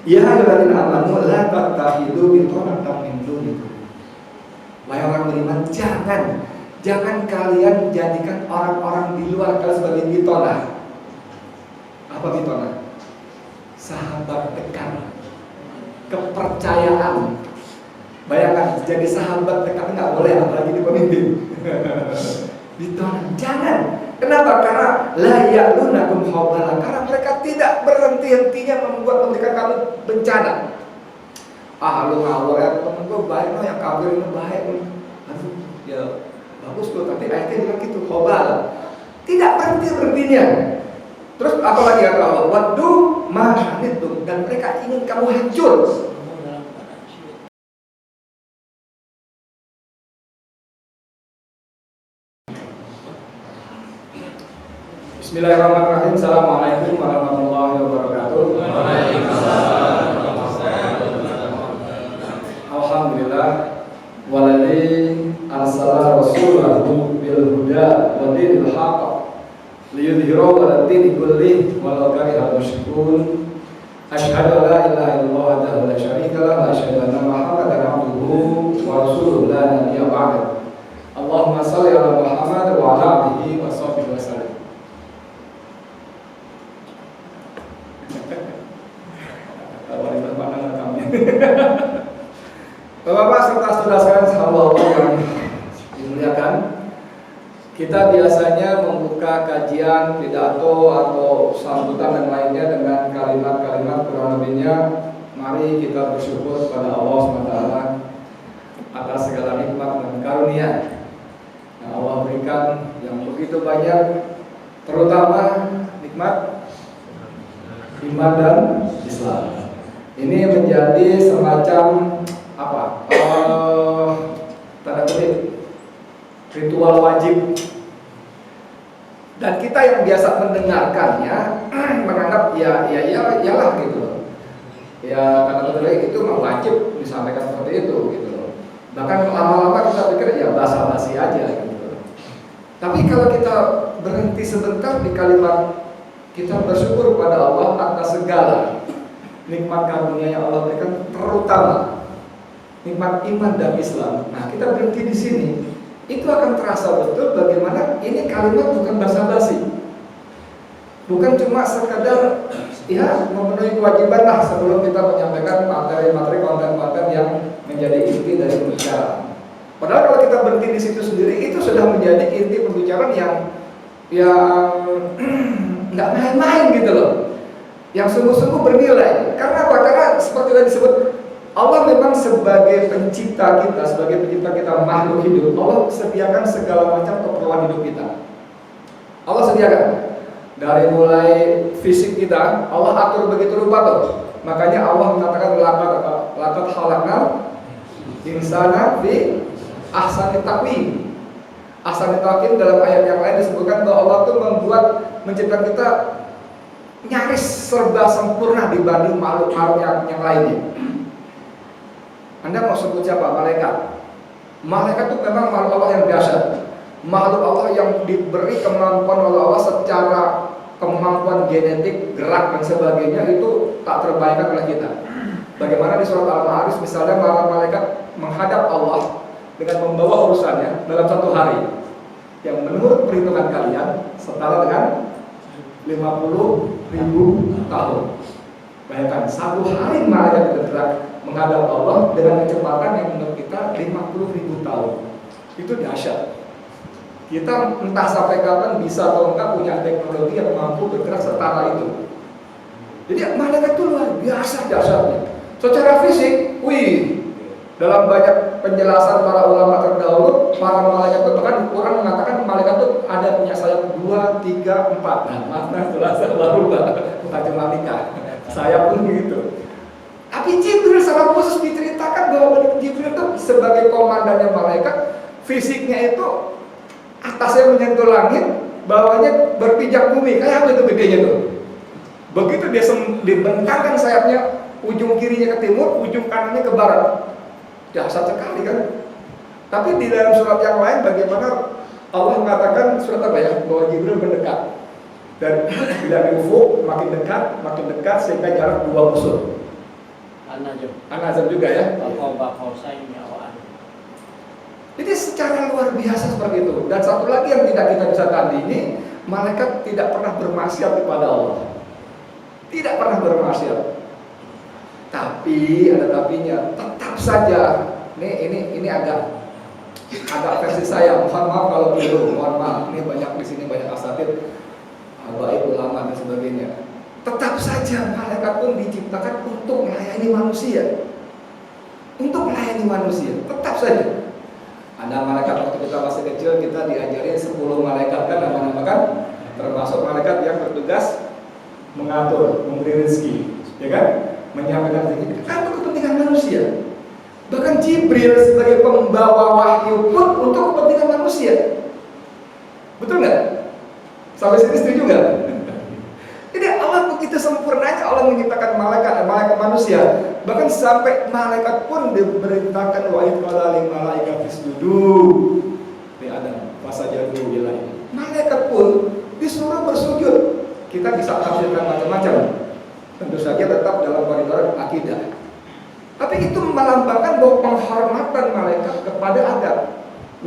Ya ayyuhalladzina amanu la tattakhidhu bitanatan min dunikum. Wahai orang beriman, jangan kalian jadikan orang-orang di luar kalian sebagai bitonah. Apa bitonah? Sahabat dekat, kepercayaan. Bayangkan jadi sahabat dekat nggak boleh, apalagi di pemimpin. Bitonah, jangan. Kenapa? Karena la ya'lunakum khabala, karena mereka tidak berhenti-hentinya memberikan kamu bencana. Lu ngawur ya, temen gue baik loh, yang kafir ini baik nih. Aduh, ya bagus loh, tapi ayatnya bilang gitu, khabala. Tidak berhenti-berhentinya. Terus apalagi kata Allah? Waddu ma anittum, dan mereka ingin kamu hancur. Bismillahirrahmanirrahim. Assalamualaikum warahmatullahi wabarakatuh. Alhamdulillah waladzi arsala rasulahu bil huda wa dinil haqq liyudhhirahu 'ala dini kullih walau karihal musyrikun. Asyhadu an la ilaha illallah wahdahu la syarika lahu wa asyhadu anna Muhammadan 'abduhu wa rasuluhu la nabiyya ba'dahu. Allahumma shalli 'ala Muhammad wa 'ala alihi wa sahbihi wa sallam. Bapak-bapak serta saudara sekalian, hamba Allah yang dimuliakan, kita biasanya membuka kajian, pidato atau sambutan dan lainnya dengan kalimat-kalimat kurang lebihnya, mari kita bersyukur kepada Allah SWT atas segala nikmat dan karunia yang Allah berikan yang begitu banyak, terutama nikmat iman dan Islam. Ini menjadi semacam tanda kutip ritual wajib, dan kita yang biasa mendengarkannya menganggap iyalah gitu. Ya tanda kutip itu memang wajib disampaikan seperti itu gitu. Bahkan lama-lama kita pikir ya basa-basi aja gitu. Tapi kalau kita berhenti sebentar di kalimat kita bersyukur pada Allah atas segala nikmat karunia yang Allah berikan, terutama nikmat iman dan Islam. Nah, kita berhenti di sini, itu akan terasa betul bagaimana ini kalimat bukan basa-basi, bukan cuma sekadar ya memenuhi kewajiban lah sebelum kita menyampaikan materi-materi konten-konten yang menjadi inti dari pembicaraan. Padahal kalau kita berhenti di situ sendiri, itu sudah menjadi inti pembicaraan yang nggak main-main gitu loh, yang sungguh-sungguh bernilai. Karena apa? Karena seperti tadi disebut, Allah memang sebagai pencipta kita, sebagai pencipta kita makhluk hidup, Allah sediakan segala macam keperluan hidup kita. Allah sediakan dari mulai fisik kita, Allah atur begitu rupa tuh. Makanya Allah mengatakan laqad khalaqnal insana fi ahsani taqwim. Ahsani taqwim dalam ayat yang lain disebutkan bahwa Allah tuh menciptakan kita nyaris serba sempurna dibanding makhluk-makhluk yang lainnya. Anda mau sebut siapa? Malaikat. Malaikat itu memang makhluk Allah yang dahsyat, makhluk Allah yang diberi kemampuan oleh Allah secara kemampuan genetik, gerak dan sebagainya, itu tak terbayangkan oleh kita. Bagaimana di surat Al-Ma'arij misalnya, malaikat menghadap Allah dengan membawa urusannya dalam satu hari, yang menurut perhitungan kalian setara dengan 50.000 tahun. Bayangkan, satu hari malaikat bergerak menghadap Allah dengan kecepatan yang menurut kita 50.000 tahun. Itu dahsyat. Kita entah sampai kapan bisa atau enggak punya teknologi yang mampu bergerak setara itu. Jadi malaikat itu luar biasa dahsyatnya. Secara fisik, dalam banyak penjelasan para ulama terdahulu, para malaikat itu, bahkan orang mengatakan malaikat itu ada punya sayap 2, 3, 4. Nah, jelas baru bukan cuma 3. Sayap pun begitu. Tapi Jibril secara khusus diceritakan bahwa Jibril itu sebagai komandannya malaikat, fisiknya itu atasnya menyentuh langit, bawahnya berpijak bumi. Kayak apa itu gedenya tuh? Begitu dia dibentangkan sayapnya, ujung kirinya ke timur, ujung kanannya ke barat. Dahsyat sekali kan? Tapi di dalam surat yang lain bagaimana Allah mengatakan surat apa ya? Bahwa Jibril mendekat. Dan bila di ufuk makin dekat sehingga jarak 2 busur. An-Najm juga ya. Jadi secara luar biasa seperti itu. Dan satu lagi yang tidak kita bisa tandingi, malaikat tidak pernah bermaksiat kepada Allah. Tidak pernah bermaksiat. Tapi ada tapinya, tetap saja. Ini agak versi saya. Mohon maaf kalau belum, mohon maaf. Ini banyak di sini banyak asatid, baik ulama dan sebagainya. Tetap saja malaikat pun diciptakan untuk melayani manusia. Untuk melayani manusia, tetap saja. Ada malaikat waktu kita masih kecil kita diajarin 10 malaikat kan nama-nama kan, termasuk malaikat yang bertugas mengatur, memberi rezeki, ya kan, menyampaikan rezeki kan untuk kepentingan manusia. Bahkan Jibril sebagai pembawa wahyu pun untuk kepentingan manusia. Betul nggak? Sampai sini setuju nggak? Jadi Allah begitu sempurnanya Allah menciptakan malaikat manusia. Bahkan sampai malaikat pun diberitakan wa qala lil malaikati isjudu li Adam fasajadu ilaihi. Malaikat pun disuruh bersujud. Kita bisa tafsirkan macam-macam. Tentu saja tetap dalam koridor akidah. Tapi itu melambangkan bahwa penghormatan malaikat kepada Adam.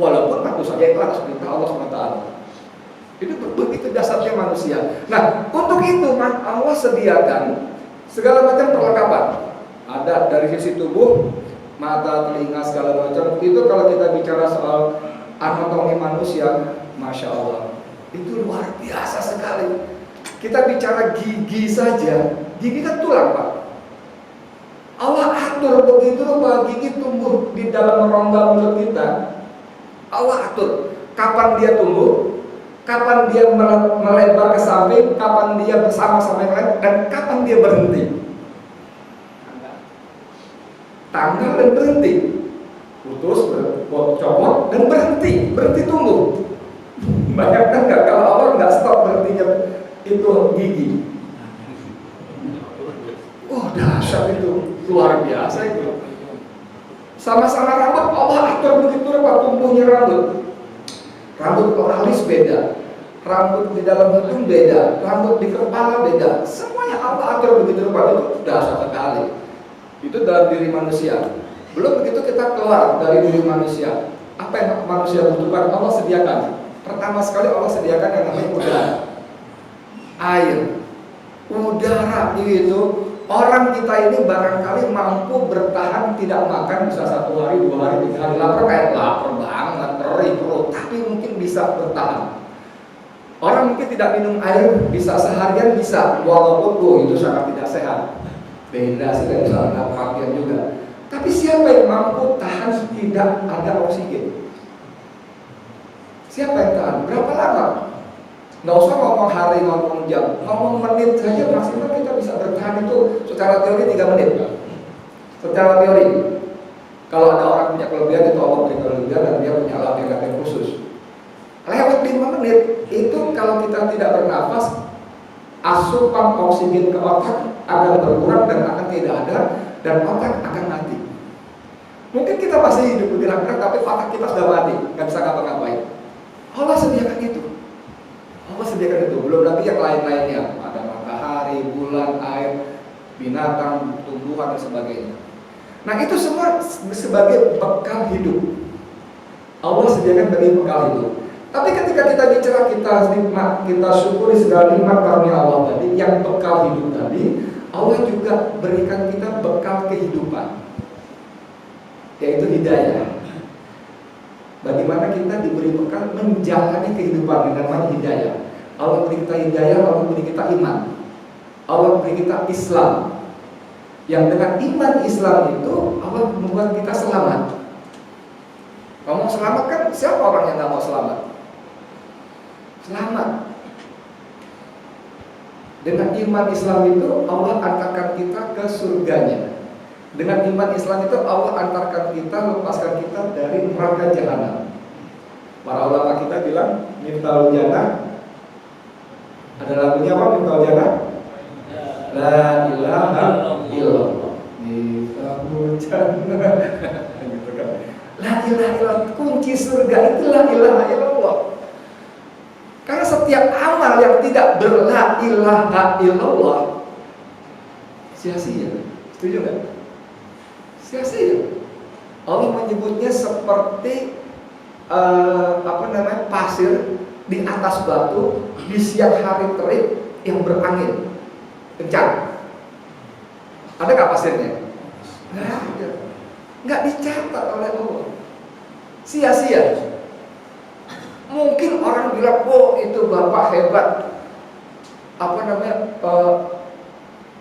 Walaupun tentu saja itu atas perintah Allah SWT. Itu begitu dasarnya manusia. Nah, untuk itu Allah sediakan segala macam perlengkapan. Ada dari sisi tubuh, mata, telinga, segala macam. Itu kalau kita bicara soal anatomi manusia, Masya Allah, itu luar biasa sekali. Kita bicara gigi saja, gigi kan tulang, Pak. Allah atur begitu rupa gigi tumbuh di dalam rongga mulut kita. Allah atur kapan dia tumbuh, kapan dia melebar ke samping, kapan dia bersama-sama yang lain, dan kapan dia berhenti. Tanggal dan berhenti, putus, copot dan berhenti tumbuh. Bayangkan nggak kalau Allah nggak stop berhentinya itu gigi? Dahsyat itu, luar biasa itu. Sama-sama rambut Allah atur begitu rupa tumbuhnya rambut. Rambut alis beda, rambut di dalam hidung beda, rambut di kepala beda. Semuanya Allah atur begitu rupa, itu dahsyat sekali. Itu dalam diri manusia. Belum begitu kita keluar dari diri manusia. Apa yang manusia butuhkan Allah sediakan. Pertama sekali Allah sediakan yang namanya udara, air, udara itu. Orang kita ini barangkali mampu bertahan tidak makan bisa 1 hari, 2 hari, 3 hari. Lapar kayak lapar banget, perih perut, tapi mungkin bisa bertahan. Orang mungkin tidak minum air bisa seharian bisa, walaupun itu sangat tidak sehat. Dehidrasi dan misalnya pakaian juga. Tapi siapa yang mampu tahan tidak ada oksigen? Siapa yang tahan? Berapa lama? Nggak usah ngomong hari, ngomong jam, ngomong menit saja maksimal kita bisa bertahan itu secara teori 3 menit. Secara teori, kalau ada orang punya kelebihan itu Allah beri kelebihan dan dia punya alat yang khusus. Lewat 5 menit itu kalau kita tidak bernafas, asupan oksigen ke otak akan berkurang dan akan tidak ada dan otak akan mati. Mungkin kita masih hidup lebih lama tapi otak kita sudah mati, nggak bisa ngapa-ngapain. Allah sediakan itu. Allah sediakan itu, belum lagi yang lain-lainnya. Ada matahari, bulan, air, binatang, tumbuhan dan sebagainya. Nah itu semua sebagai bekal hidup. Allah sediakan bagi bekal hidup. Tapi ketika kita bicara kita syukuri segala nikmat karunia Allah tadi, yang bekal hidup tadi, Allah juga berikan kita bekal kehidupan, yaitu hidayah. Bagaimana kita diberi bekal menjalani kehidupan yang namanya hidayah. Allah beri kita hidayah, Allah beri kita iman, Allah beri kita Islam. Yang dengan iman Islam itu Allah membuat kita selamat. Kalau mau selamat kan siapa orang yang nggak mau selamat? Selamat. Dengan iman Islam itu Allah antarkan kita ke surganya. Dengan iman Islam itu Allah antarkan kita, lepaskan kita dari neraka jahanam. Para ulama kita bilang Miftaul Jannah, ada lagunya apa Miftaul Jannah? La ilaha illallah. Miftaul Jannah. Gitu kan. La ilaha illallah, kunci surga itu la ilaha illallah. Karena setiap amal yang tidak berla ilaha illallah sia-sia. Setuju nggak? Sia-sia. Allah menyebutnya seperti pasir di atas batu di siang hari terik yang berangin kencang. Ada nggak pasirnya? Nggak ada. Nggak dicatat oleh Allah. Sia-sia. Mungkin orang bilang, oh itu Bapak hebat,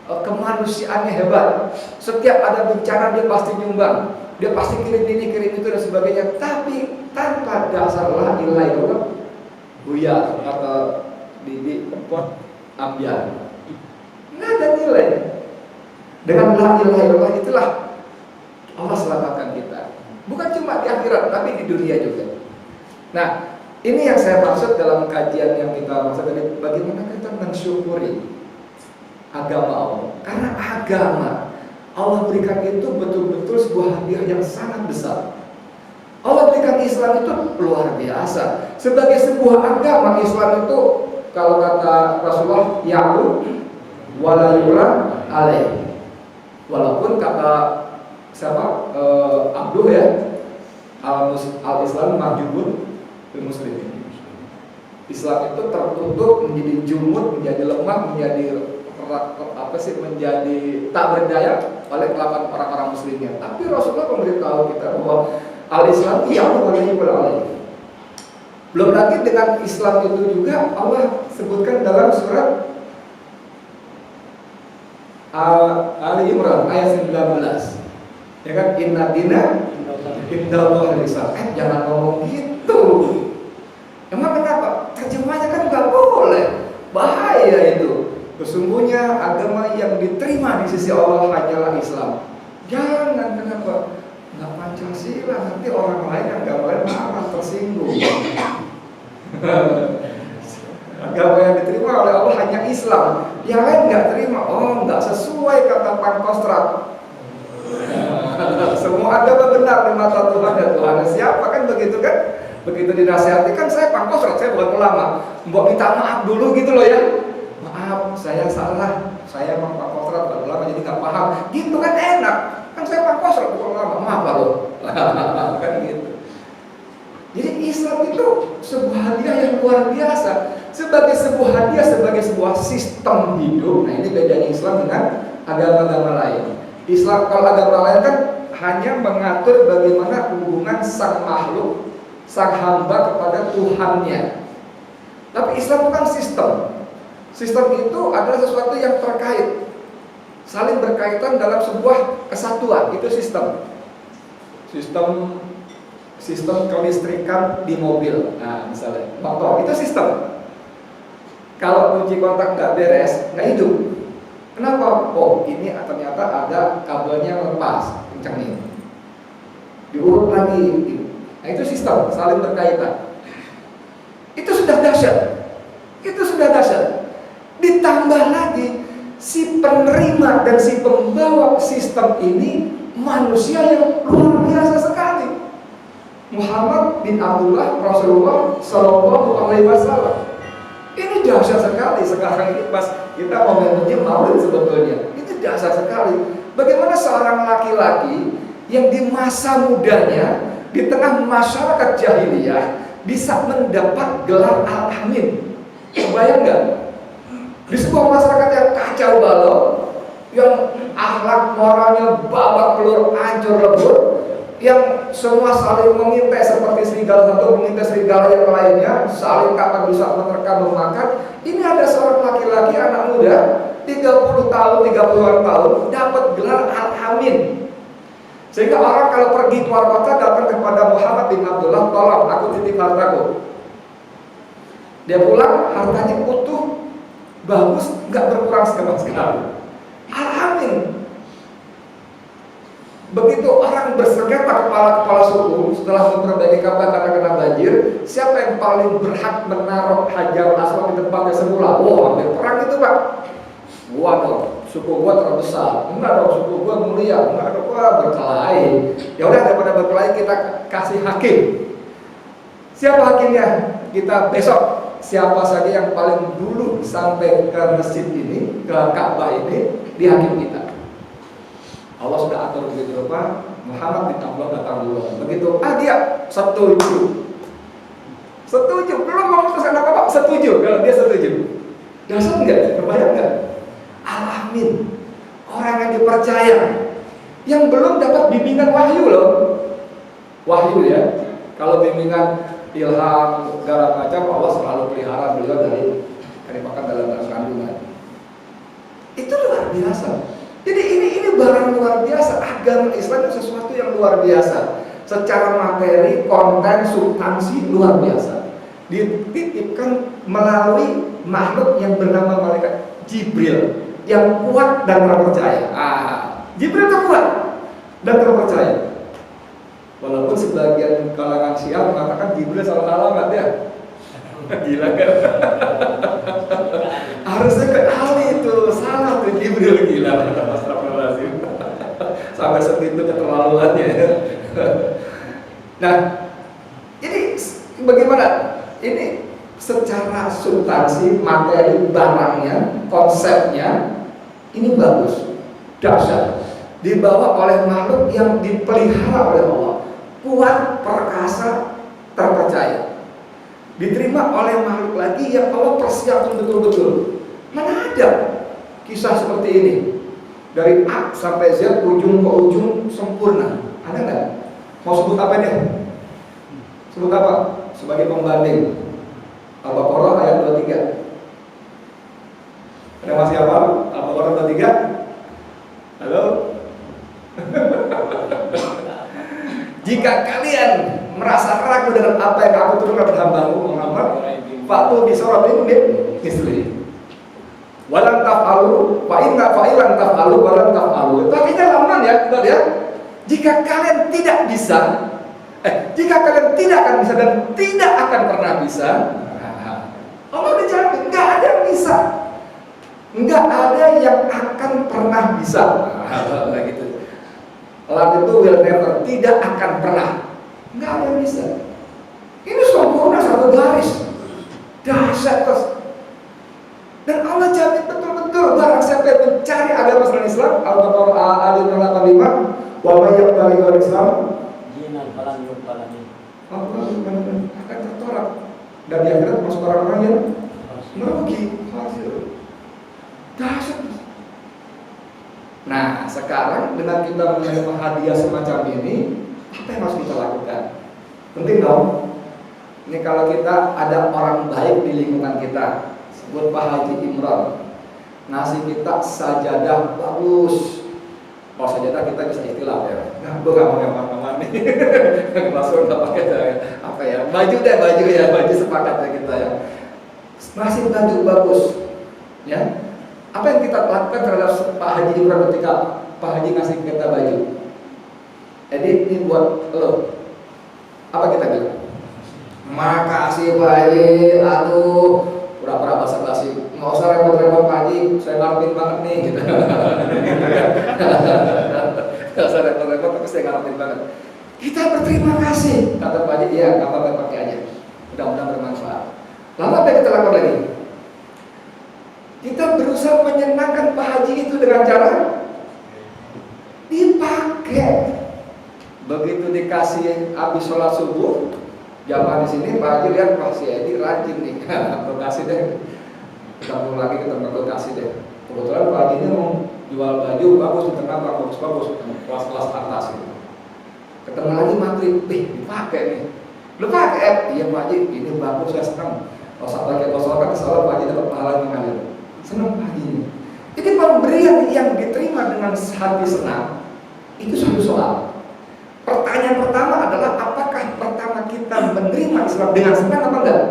kemanusiaannya hebat. Setiap ada bencana dia pasti nyumbang, dia pasti kirim ini, kirim itu dan sebagainya. Tapi tanpa dasar la ilaha illallah, buya kata Didi ambiar, nggak ada nilai. Dengan la ilaha illallah itulah Allah selamatkan kita. Bukan cuma di akhirat, tapi di dunia juga. Nah, ini yang saya maksud dalam kajian yang kita maksud tadi, bagaimana kita mensyukuri agama Allah. Karena agama Allah berikan itu betul-betul sebuah hadiah yang sangat besar. Allah berikan Islam itu luar biasa. Sebagai sebuah agama, Islam itu kalau kata Rasulullah, ya'ud wala yura alaih. Walaupun kata siapa? Abduh ya, al-Islam mahjubun muslimin. Islam itu tertutup, menjadi jumud, menjadi lemah, menjadi menjadi tak berdaya oleh kelakuan orang-orang muslimnya. Tapi Rasulullah memberitahu kita bahwa al-Islam belum lagi dengan Islam itu juga Allah sebutkan dalam surat Ali Imran ayat 19. Ya kan, inna dina indallahi Islam. Jangan ngomong gitu. Emang kenapa? Terjemahnya kan nggak boleh, bahaya itu. Sesungguhnya agama yang diterima di sisi Allah hanyalah Islam. Jangan, kenapa? Nggak Pancasila, nanti orang lain yang nggak boleh marah, tersinggung. Agama yang diterima oleh Allah hanya Islam. Yang lain nggak terima. Oh, nggak sesuai kata Pangkostrat. Semua agama benar di mata Tuhan dan Tuhan siapa, kan begitu kan? Begitu dinasihati, kan saya Pangkostrat, saya bukan ulama. Mbok minta maaf dulu gitu loh ya. Maaf, saya salah. Saya Pangkostrat bukan ulama, jadi nggak paham. Gitu kan enak. Kan saya Pangkostrat bukan ulama. Maaf loh. Kan gitu. Jadi Islam itu sebuah hadiah yang luar biasa. Sebagai sebuah hadiah, sebagai sebuah sistem hidup. Nah, ini bedanya Islam dengan agama-agama lain. Islam, kalau agama lain kan hanya mengatur bagaimana hubungan sang makhluk, sang hamba kepada Tuhannya. Tapi Islam bukan sistem. Sistem itu adalah sesuatu yang terkait, saling berkaitan dalam sebuah kesatuan. Itu sistem. Sistem kelistrikan di mobil. Nah, misalnya motor itu sistem. Kalau kunci kontak nggak beres, nggak hidup. Kenapa? Oh, ini ternyata ada kabelnya lepas, kencangin. Diurut lagi. Nah, itu sistem, saling berkaitan. Itu sudah dahsyat. Itu sudah dahsyat. Ditambah lagi, si penerima dan si pembawa sistem ini manusia yang luar biasa sekali. Muhammad bin Abdullah Rasulullah Shallallahu Alaihi Wasallam. Ini dahsyat sekali. Sekarang ini pas kita momennya Maulid sebetulnya, itu dahsyat sekali. Bagaimana seorang laki-laki yang di masa mudanya, di tengah masyarakat jahiliyah, bisa mendapat gelar Al-Amin. Kebayang nggak? Di sebuah masyarakat yang kacau balau, yang akhlak moralnya babak belur, hancur lebur, yang semua saling mengintai seperti serigala satu mengintai serigala yang lainnya, saling kapan bisa menerkam memakan. Ini ada seorang laki-laki anak muda 30 tahun, 30-an tahun dapat gelar Al-Amin. Sehingga orang kalau pergi keluar kota datang kepada Muhammad bin Abdullah, tolong aku titip hartaku. Dia pulang, hartanya utuh, bagus, nggak berkurang sama sekali. Al-Amin. Begitu orang bersengketa kepala suku setelah memperbaiki Ka'bah karena kena banjir, siapa yang paling berhak menaruh Hajar Aswad di tempatnya semula? Wah, hampir perang itu, Pak. Gua dong, suku gua terbesar. Enggak dong, suku gua mulia. Enggak dong, gua berkelahi. Ya udah, daripada berkelahi kita kasih hakim. Siapa hakimnya? Kita besok. Siapa saja yang paling dulu sampai ke masjid ini, ke Ka'bah ini, dihakim kita. Allah sudah atur begitu. lupa Muhammad bin Abdullah datang dulu. Begitu, dia setuju. Belum memutuskan apa-apa, setuju. Kalau dia setuju, dasar enggak? Terbayang enggak? Al-Amin, orang yang dipercaya, yang belum dapat bimbingan wahyu loh. Wahyu ya. Kalau bimbingan ilham segala macam, Allah selalu pelihara beliau dari pakan dalam kandungan. Itu luar biasa. Jadi ini barang luar biasa. Agama Islam itu sesuatu yang luar biasa. Secara materi, konten, substansi luar biasa. Dititipkan melalui makhluk yang bernama malaikat Jibril, yang kuat dan terpercaya. Jibril itu kuat dan terpercaya. Walaupun sebagian kalangan Syiah mengatakan Jibril salah alamat ya. Gila kan? Harusnya ke Ali itu, salah tuh Jibril, gila. Astagfirullahaladzim. Sampai segitu keterlaluannya. Nah, ini bagaimana? Ini secara substansi, materi, barangnya, konsepnya ini bagus, dahsyat. Dibawa oleh makhluk yang dipelihara oleh Allah, kuat, perkasa, terpercaya. Diterima oleh makhluk lagi yang Allah persiapkan betul-betul. Mana ada kisah seperti ini? Dari A sampai Z, ujung ke ujung sempurna. Ada nggak? Mau sebut apa deh? Sebut apa? Sebagai pembanding. Al-Baqarah ayat 23. Ada masih apa? Al-Baqarah 23. Halo? Jika kalian merasa ragu dengan apa yang aku turunkan pada hambaku Muhammad, fa'tu bi suratin min misli. Walan taf'alu, fa inna fa'ilan taf'alu walan taf'alu. Tapi dalam ya, lihat. Jika kalian tidak bisa, jika kalian tidak akan bisa dan tidak akan pernah bisa, Allah udah jamin, nggak ada yang bisa, nggak ada yang akan pernah bisa. Nah, gitu. Lam itu will never, tidak akan pernah, nggak ada yang bisa. Ini sempurna satu garis, dahsyat terus. Dan Allah jamin betul-betul barang siapa yang mencari agama selain Islam, Al-Baqarah ayat 85. Wa may yabtaghi ghayra Islam dinan falan yuqbal minhu, akan tertolak dan di akhirat masuk orang-orang yang merugi. Dahsyat. Nah, sekarang dengan kita menerima hadiah semacam ini, apa yang harus kita lakukan? Penting dong. Ini kalau kita ada orang baik di lingkungan kita, sebut Pak Haji Imran, ngasih kita sajadah bagus. Kalau sajadah kita bisa ikhtilaf ya. Nah, gue gak mau yang mana-mana nih. Langsung gak pakai apa ya? Baju ya, baju sepakat ya kita ya. Ngasih baju bagus, ya. Apa yang kita lakukan terhadap Pak Haji Imran ketika Pak Haji ngasih kita baju? Jadi ini buat lo. Apa kita bilang? Makasih Pak Haji, aduh, pura-pura basa-basi. Nggak usah repot-repot Pak Haji, saya ngarepin banget nih gitu. Nggak usah repot-repot, tapi saya ngarepin banget. Kita berterima kasih, kata Pak Haji, iya, nggak apa-apa pakai aja. Mudah-mudahan bermanfaat. Lalu apa yang kita lakukan lagi? Kita berusaha menyenangkan Pak Haji itu dengan cara dipakai. Begitu dikasih habis sholat subuh, jamaah di sini Pak Haji lihat, Pak si Edi rajin nih, aku kasih deh. Kita pulang lagi ke tempat lokasi deh. Kebetulan Pak Haji ini mau jual baju bagus di tengah, bagus, kelas-kelas atas gitu. Ketemu lagi maghrib, dipakai nih. Lu pakai? Iya Pak Haji, ini bagus, saya senang. Kalau satu lagi kosong kan salah Pak Haji dapat pahala yang mengalir. Senang Pak Haji ini. Jadi pemberian yang diterima dengan hati senang itu satu soal. Pertanyaan pertama adalah apakah pertama kita menerima Islam dengan senang apa enggak?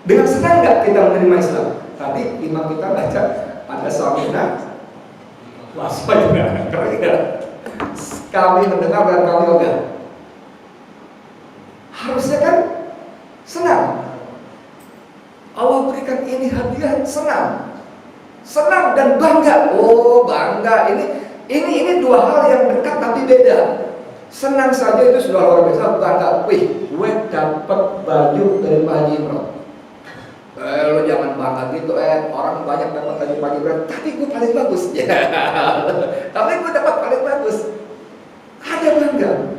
Dengan senang enggak kita menerima Islam? Tadi imam kita baca ada suaminya waspada kerja. Kami mendengar dan kami ogah. Harusnya kan senang. Allah berikan ini hadiah, senang dan bangga. Oh bangga, ini dua hal yang dekat tapi beda. Senang saja itu sudah luar biasa, bangga. Wih, gue dapat baju dari Pak Haji Imran. Lo jangan bangga gitu, orang banyak dapat gaji pagi berat, tapi gue paling bagus. Ya, tapi gue dapat paling bagus. Ada bangga,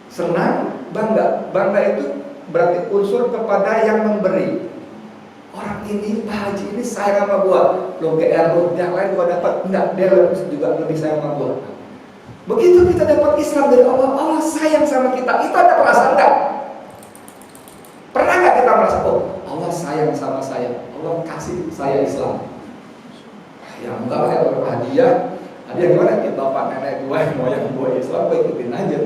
senang, bangga. Bangga itu berarti unsur kepada yang memberi. Orang ini, Pak Haji ini sayang sama gue. Lo GR, lo yang lain gue dapat, enggak, dia juga lebih sayang sama gue. Begitu kita dapat Islam dari Allah, Allah sayang sama kita. Itu ada perasaan enggak? Pernah nggak kita merasa, oh Allah sayang sama saya, Allah kasih saya Islam? Ya enggak lah, ya hadiah gimana? Ya bapak nenek gue, moyang gue Islam, gue ikutin aja.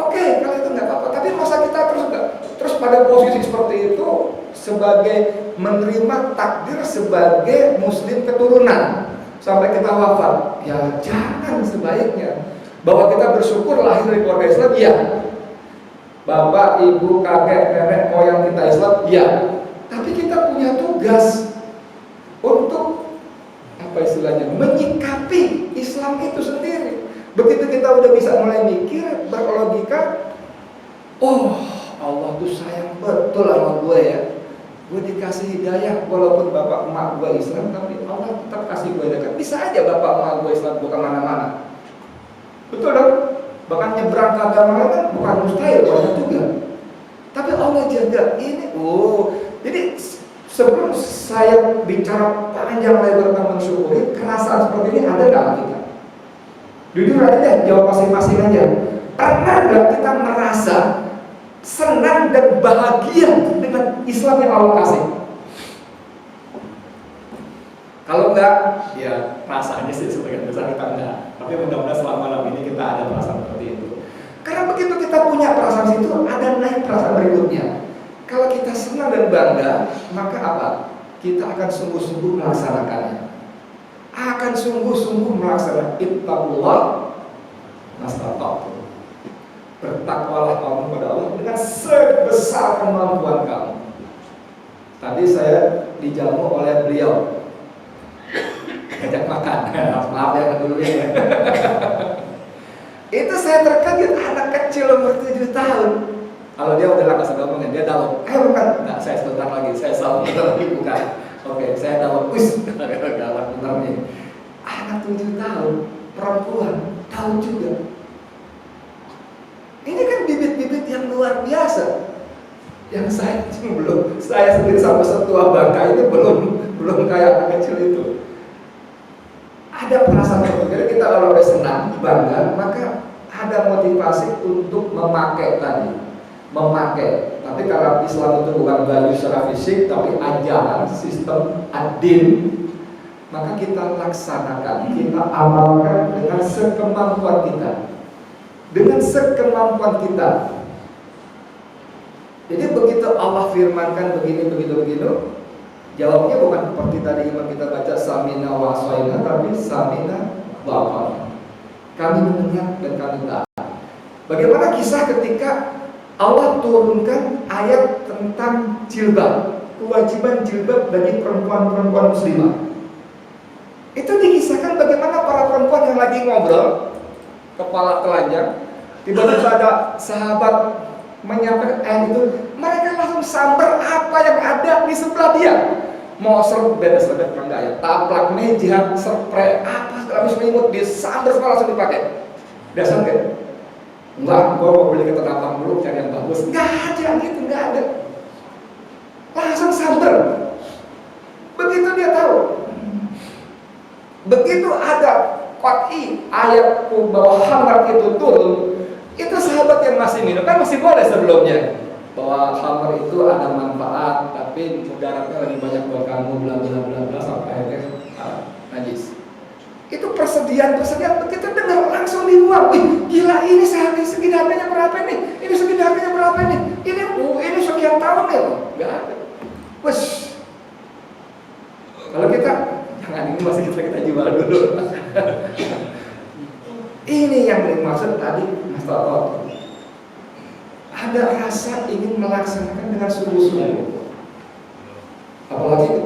Oke, kalau itu nggak apa-apa. Tapi masa kita terus pada posisi seperti itu sebagai menerima takdir sebagai Muslim keturunan sampai kita wafat? Ya jangan, sebaiknya bahwa kita bersyukur lahir dari keluarga Islam, ya. Bapak, ibu, kakek, nenek, moyang kita Islam, ya. Tapi kita punya tugas untuk apa istilahnya, menyikapi Islam itu sendiri. Begitu kita udah bisa mulai mikir, berlogika, oh Allah tuh sayang betul sama gue ya. Gue dikasih hidayah, walaupun bapak emak gue Islam, tapi Allah tetap kasih gue hidayah. Bisa aja bapak emak gue Islam, gue kemana-mana. Betul dong? Bahkan nyebrang ke agama lain kan bukan mustahil, banyak juga. Tapi Allah jaga ini. Jadi sebelum saya bicara panjang lebar tentang mensyukuri, kerasaan seperti ini ada nggak kita? Jujur aja deh, jawab masing-masing aja. Pernah nggak kita merasa senang dan bahagia dengan Islam yang Allah kasih? Kalau enggak, ya rasanya sih sebagian besar kita enggak. Tapi mudah-mudahan selama malam ini kita ada perasaan seperti itu. Karena begitu kita punya perasaan itu, ada naik perasaan berikutnya. Kalau kita senang dan bangga, maka apa? Kita akan sungguh-sungguh melaksanakannya. Akan sungguh-sungguh melaksanakan ittaqullah mastata'tum. Bertakwalah kamu kepada Allah dengan sebesar kemampuan kamu. Tadi saya dijamu oleh beliau, ajak makan. Maaf ya dulu ya. Itu saya terkejut, anak kecil umur 7 tahun. Kalau dia udah lakas ngomongin, dia tahu. Bukan, enggak, saya sebentar lagi, saya sebentar lagi bukan. Oke, saya tahu. Gawat bener nih. Anak 7 tahun, perempuan, tahu juga. Ini kan bibit-bibit yang luar biasa. Yang saya sendiri sampai setua bangka itu belum kayak anak kecil itu. Ada perasaan seperti itu. Kita kalau udah senang, bangga, maka ada motivasi untuk memakai tadi. Memakai. Tapi karena Islam itu bukan value secara fisik, tapi ajaran, sistem, ad-din, maka kita laksanakan, kita amalkan dengan sekemampuan kita. Dengan sekemampuan kita. Jadi begitu Allah firmankan begini, jawabnya bukan seperti tadi yang kita baca samina wa aswaina, tapi samina wa ata'na. Kami mendengar dan kami taat. Bagaimana kisah ketika Allah turunkan ayat tentang jilbab, kewajiban jilbab bagi perempuan-perempuan muslimah. Itu dikisahkan bagaimana para perempuan yang lagi ngobrol, kepala telanjang, tiba-tiba ada sahabat menyampaikan ayat itu, mereka langsung sambar apa yang ada di sebelah dia. Mau serbet enggak ya, taplak meja, spray, apa segala selimut disambar semua langsung dipakai. Dasar enggak? Enggak, gua mau beli ketenangan dulu, cari yang bagus. Enggak ada gitu, enggak ada. Langsung sambar. Begitu dia tahu. Begitu ada qat'i ayat bahwa khamar itu turun, itu sahabat yang masih minum kan masih boleh sebelumnya. Bahwa khamar itu ada manfaat, tapi mudaratnya lebih banyak buat kamu, bla bla bla bla, sampai akhirnya najis. Itu persediaan begitu dengar langsung dibuang. Wih, gila, ini segi harganya berapa nih? Ini segi harganya berapa nih? Ini sekian tahun ya loh. Enggak ada. Wes. Kalau kita jangan, ini masih kita jual dulu. Ini yang dimaksud tadi Mas Toto. Ada rasa ingin melaksanakan dengan sungguh-sungguh. Apalagi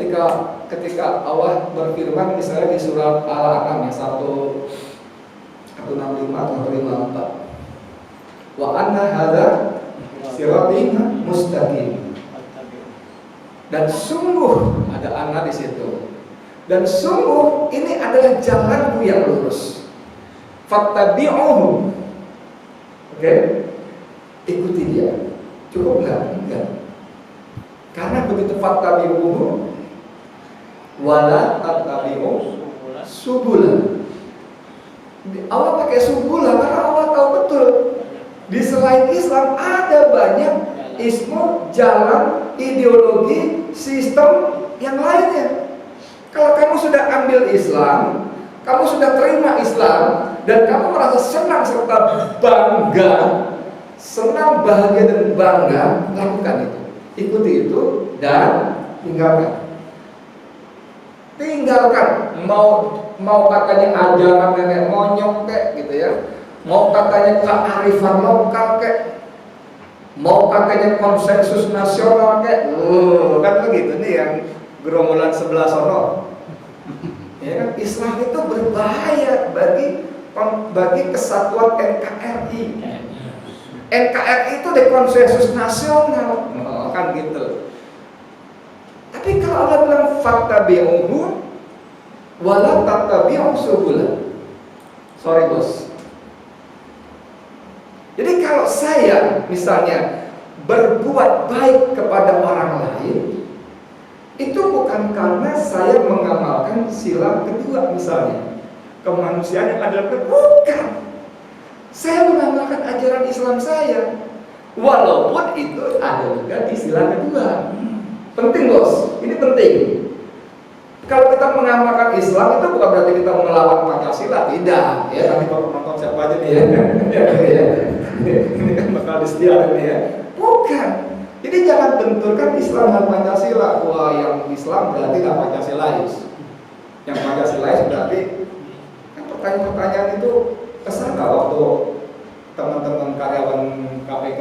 ketika Allah berfirman misalnya di surat Al-An'am ya 165 atau 154. Wa anna hadza siratin mustaqim. Dan sungguh ada anak di situ. Dan sungguh ini adalah jalanku yang lurus. Fattabi'uhu. Oke? Ikuti dia. Cukup nggak? Enggak. Karena begitu fattabi'uhu wala tattabi'u subula. Allah pakai subula karena Allah tahu betul di selain Islam ada banyak ismu, jalan, ideologi, sistem yang lainnya. Kalau kamu sudah ambil Islam, kamu sudah terima Islam, dan kamu merasa senang serta bangga, senang, bahagia dan bangga, lakukan itu. Ikuti itu dan tinggalkan. Tinggalkan. Mau katanya ajaran nenek moyang kek gitu ya, mau katanya kearifan lokal kek, mau katanya konsensus nasional kek, kan begitu nih yang gerombolan sebelah sono. Ya kan, Islam itu berbahaya bagi kesatuan NKRI. NKRI itu di konsensus nasional, kan gitu. Tapi kalau Allah bilang fattabi'uhu wala tattabi'u subula. Sorry bos. Jadi kalau saya misalnya berbuat baik kepada orang lain, itu bukan karena saya mengamalkan sila kedua misalnya, kemanusiaan yang adil, bukan. Saya mengamalkan ajaran Islam saya, walaupun itu ada juga di sila kedua. Penting bos, ini penting. Kalau kita mengamalkan Islam itu bukan berarti kita melawan Pancasila, tidak. Ya, nanti kalau nonton siapa aja nih ya. Ini kan bakal disediakan nih ya. Bukan. Jadi jangan benturkan Islam dan Pancasila. Wah, yang Islam berarti nggak Pancasilais. Yang Pancasilais berarti kan pertanyaan-pertanyaan itu kesana waktu teman-teman karyawan KPK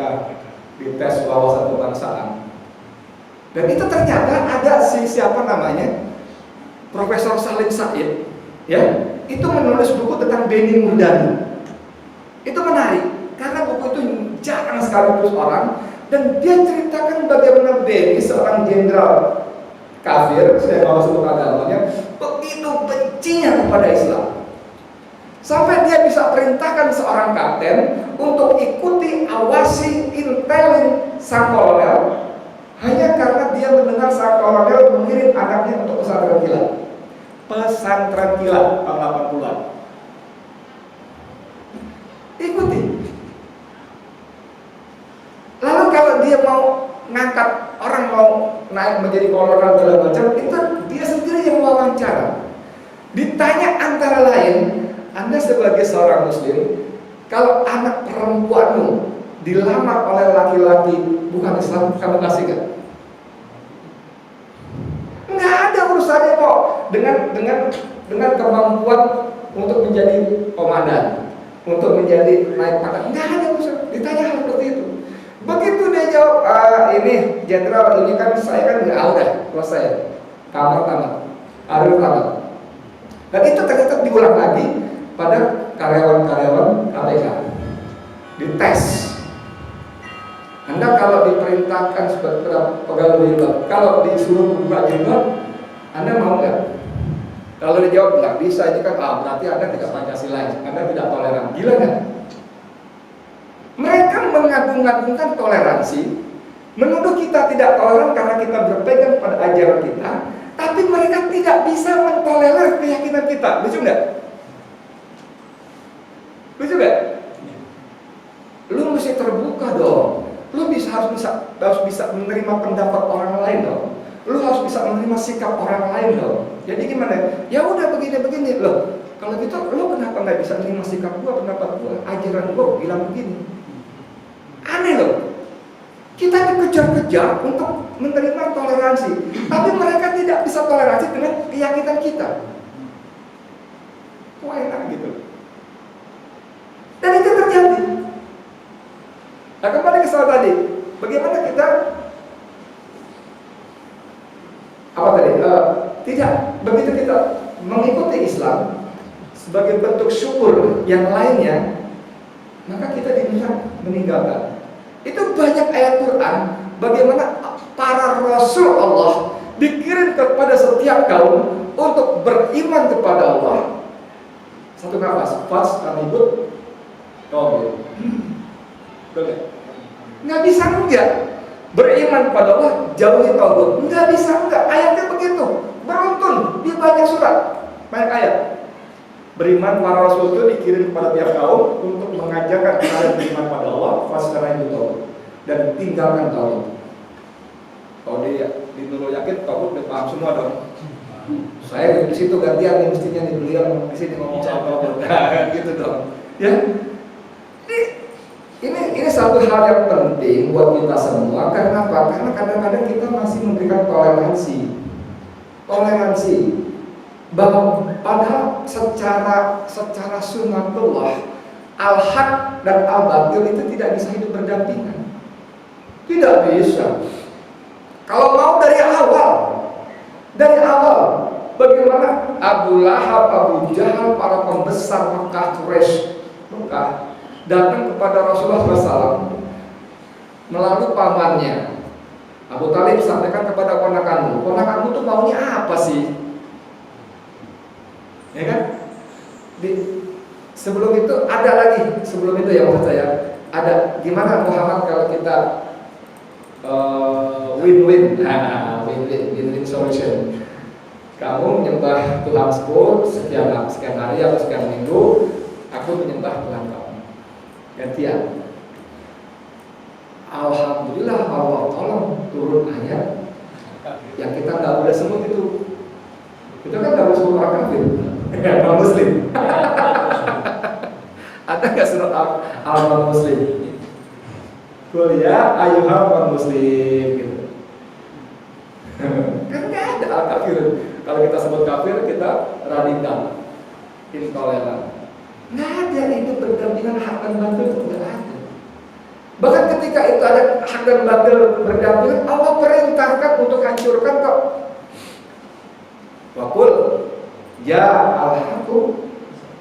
dites wawasan kebangsaan. Dan itu ternyata ada siapa namanya? Profesor Salim Said, ya, itu menulis buku tentang Benny Murdani. Itu menarik karena buku itu jarang sekali tulis orang, dan dia ceritakan bagaimana Benny, seorang jenderal kafir, saya mau sebut agamanya, begitu bencinya kepada Islam, sampai dia bisa perintahkan seorang kapten untuk ikuti, awasi, intelin sang kolonel, hanya karena dia mendengar sang kolonel mengirim anaknya untuk pesantren kilat. Pesantren kilat tahun 80-an. Ikuti. Lalu kalau dia mau ngangkat orang, mau naik menjadi kolonel segala macam, itu dia sendiri yang wawancara. Ditanya antara lain, Anda sebagai seorang muslim, kalau anak perempuanmu dilamar oleh laki-laki bukan Islam, kamu kasih gak? Nggak ada urusannya kok dengan kemampuan untuk menjadi komandan, untuk menjadi naik pangkat. Nggak ada urusan. Ditanya hal seperti itu. Begitu dia jawab, ini jenderal ini kan saya kan nggak udah selesai. Tamat. Dan itu ternyata diulang lagi pada karyawan-karyawan KPK. Dites. Anda kalau diperintahkan sebagai pegawai jilbab, kalau disuruh buka jilbab, Anda mau nggak? Kalau dijawab nggak bisa, ini kan berarti Anda tidak Pancasilais, Anda tidak toleran. Gila nggak? Mereka mengagung-agungkan toleransi, menuduh kita tidak toleran karena kita berpegang pada ajaran kita, tapi mereka tidak bisa mentolerir keyakinan kita. Lucu nggak? Lucu nggak? Lu mesti terbuka dong. Lu harus bisa menerima pendapat orang lain dong. Lu harus bisa menerima sikap orang lain dong. Jadi gimana? Ya udah begini loh. Kalau gitu, lu kenapa nggak bisa menerima sikap gua, pendapat gua, ajaran gua bilang begini? Aneh loh. Kita dikejar-kejar untuk menerima toleransi, tapi mereka tidak bisa toleransi dengan keyakinan kita. Wah, enak gitu. Dan itu terjadi. Nah, kembali ke soal tadi, bagaimana kita tidak begitu kita mengikuti Islam sebagai bentuk syukur yang lainnya, maka kita diminta meninggalkan. Itu banyak ayat Quran bagaimana para rasul Allah dikirim kepada setiap kaum untuk beriman kepada Allah. Satu nafas, fas kami ikut kaum. Nggak bisa enggak beriman pada Allah, jauhi tauhid. Nggak bisa enggak, ayatnya begitu beruntun di banyak surat, banyak ayat. Beriman para rasul itu dikirim kepada tiap kaum untuk mengajarkan kalian beriman pada Allah, faskarah itu tauhid, dan tinggalkan tauhid. Kalau di Nurul Yakin tauhid udah paham semua dong. Saya di situ gantian nih, mestinya nih beliau di sini ngomong soal tauhid, gitu dong. Ya, ini satu hal yang penting buat kita semua. Karena apa? Karena kadang-kadang kita masih memberikan toleransi bahwa padahal secara sunatullah al-haq dan al-batil itu tidak bisa hidup berdampingan. Tidak bisa. Kalau mau dari awal bagaimana Abu Lahab, Abu Jahal, para pembesar Mekah, Quraisy Mekah datang kepada Rasulullah SAW melalui pamannya Abu Talib, sampaikan kepada ponakanmu tuh maunya apa sih? Ya kan? Sebelum itu ada lagi, sebelum itu ya maksud saya ada gimana Muhammad kalau kita win-win solution. Kamu menyembah Tuhanku sekian hari atau sekian minggu, aku menyembah Tuhan kamu. Gantian. Alhamdulillah Allah tolong turun ayat yang kita nggak boleh sebut itu. Itu kan nggak boleh sebut orang kafir, non Muslim. Ada nggak surat al-Muslim? Kuliah ayuhal non-Muslim gitu. Kan nggak ada al-kafir. Kalau kita sebut kafir, kita radikal, intoleran. Nggak ada itu berdampingan hak dan batil, itu nggak ada. Bahkan ketika itu ada hak dan batil berdampingan, Allah perintahkan untuk hancurkan kok. Waqul ya al-haqqu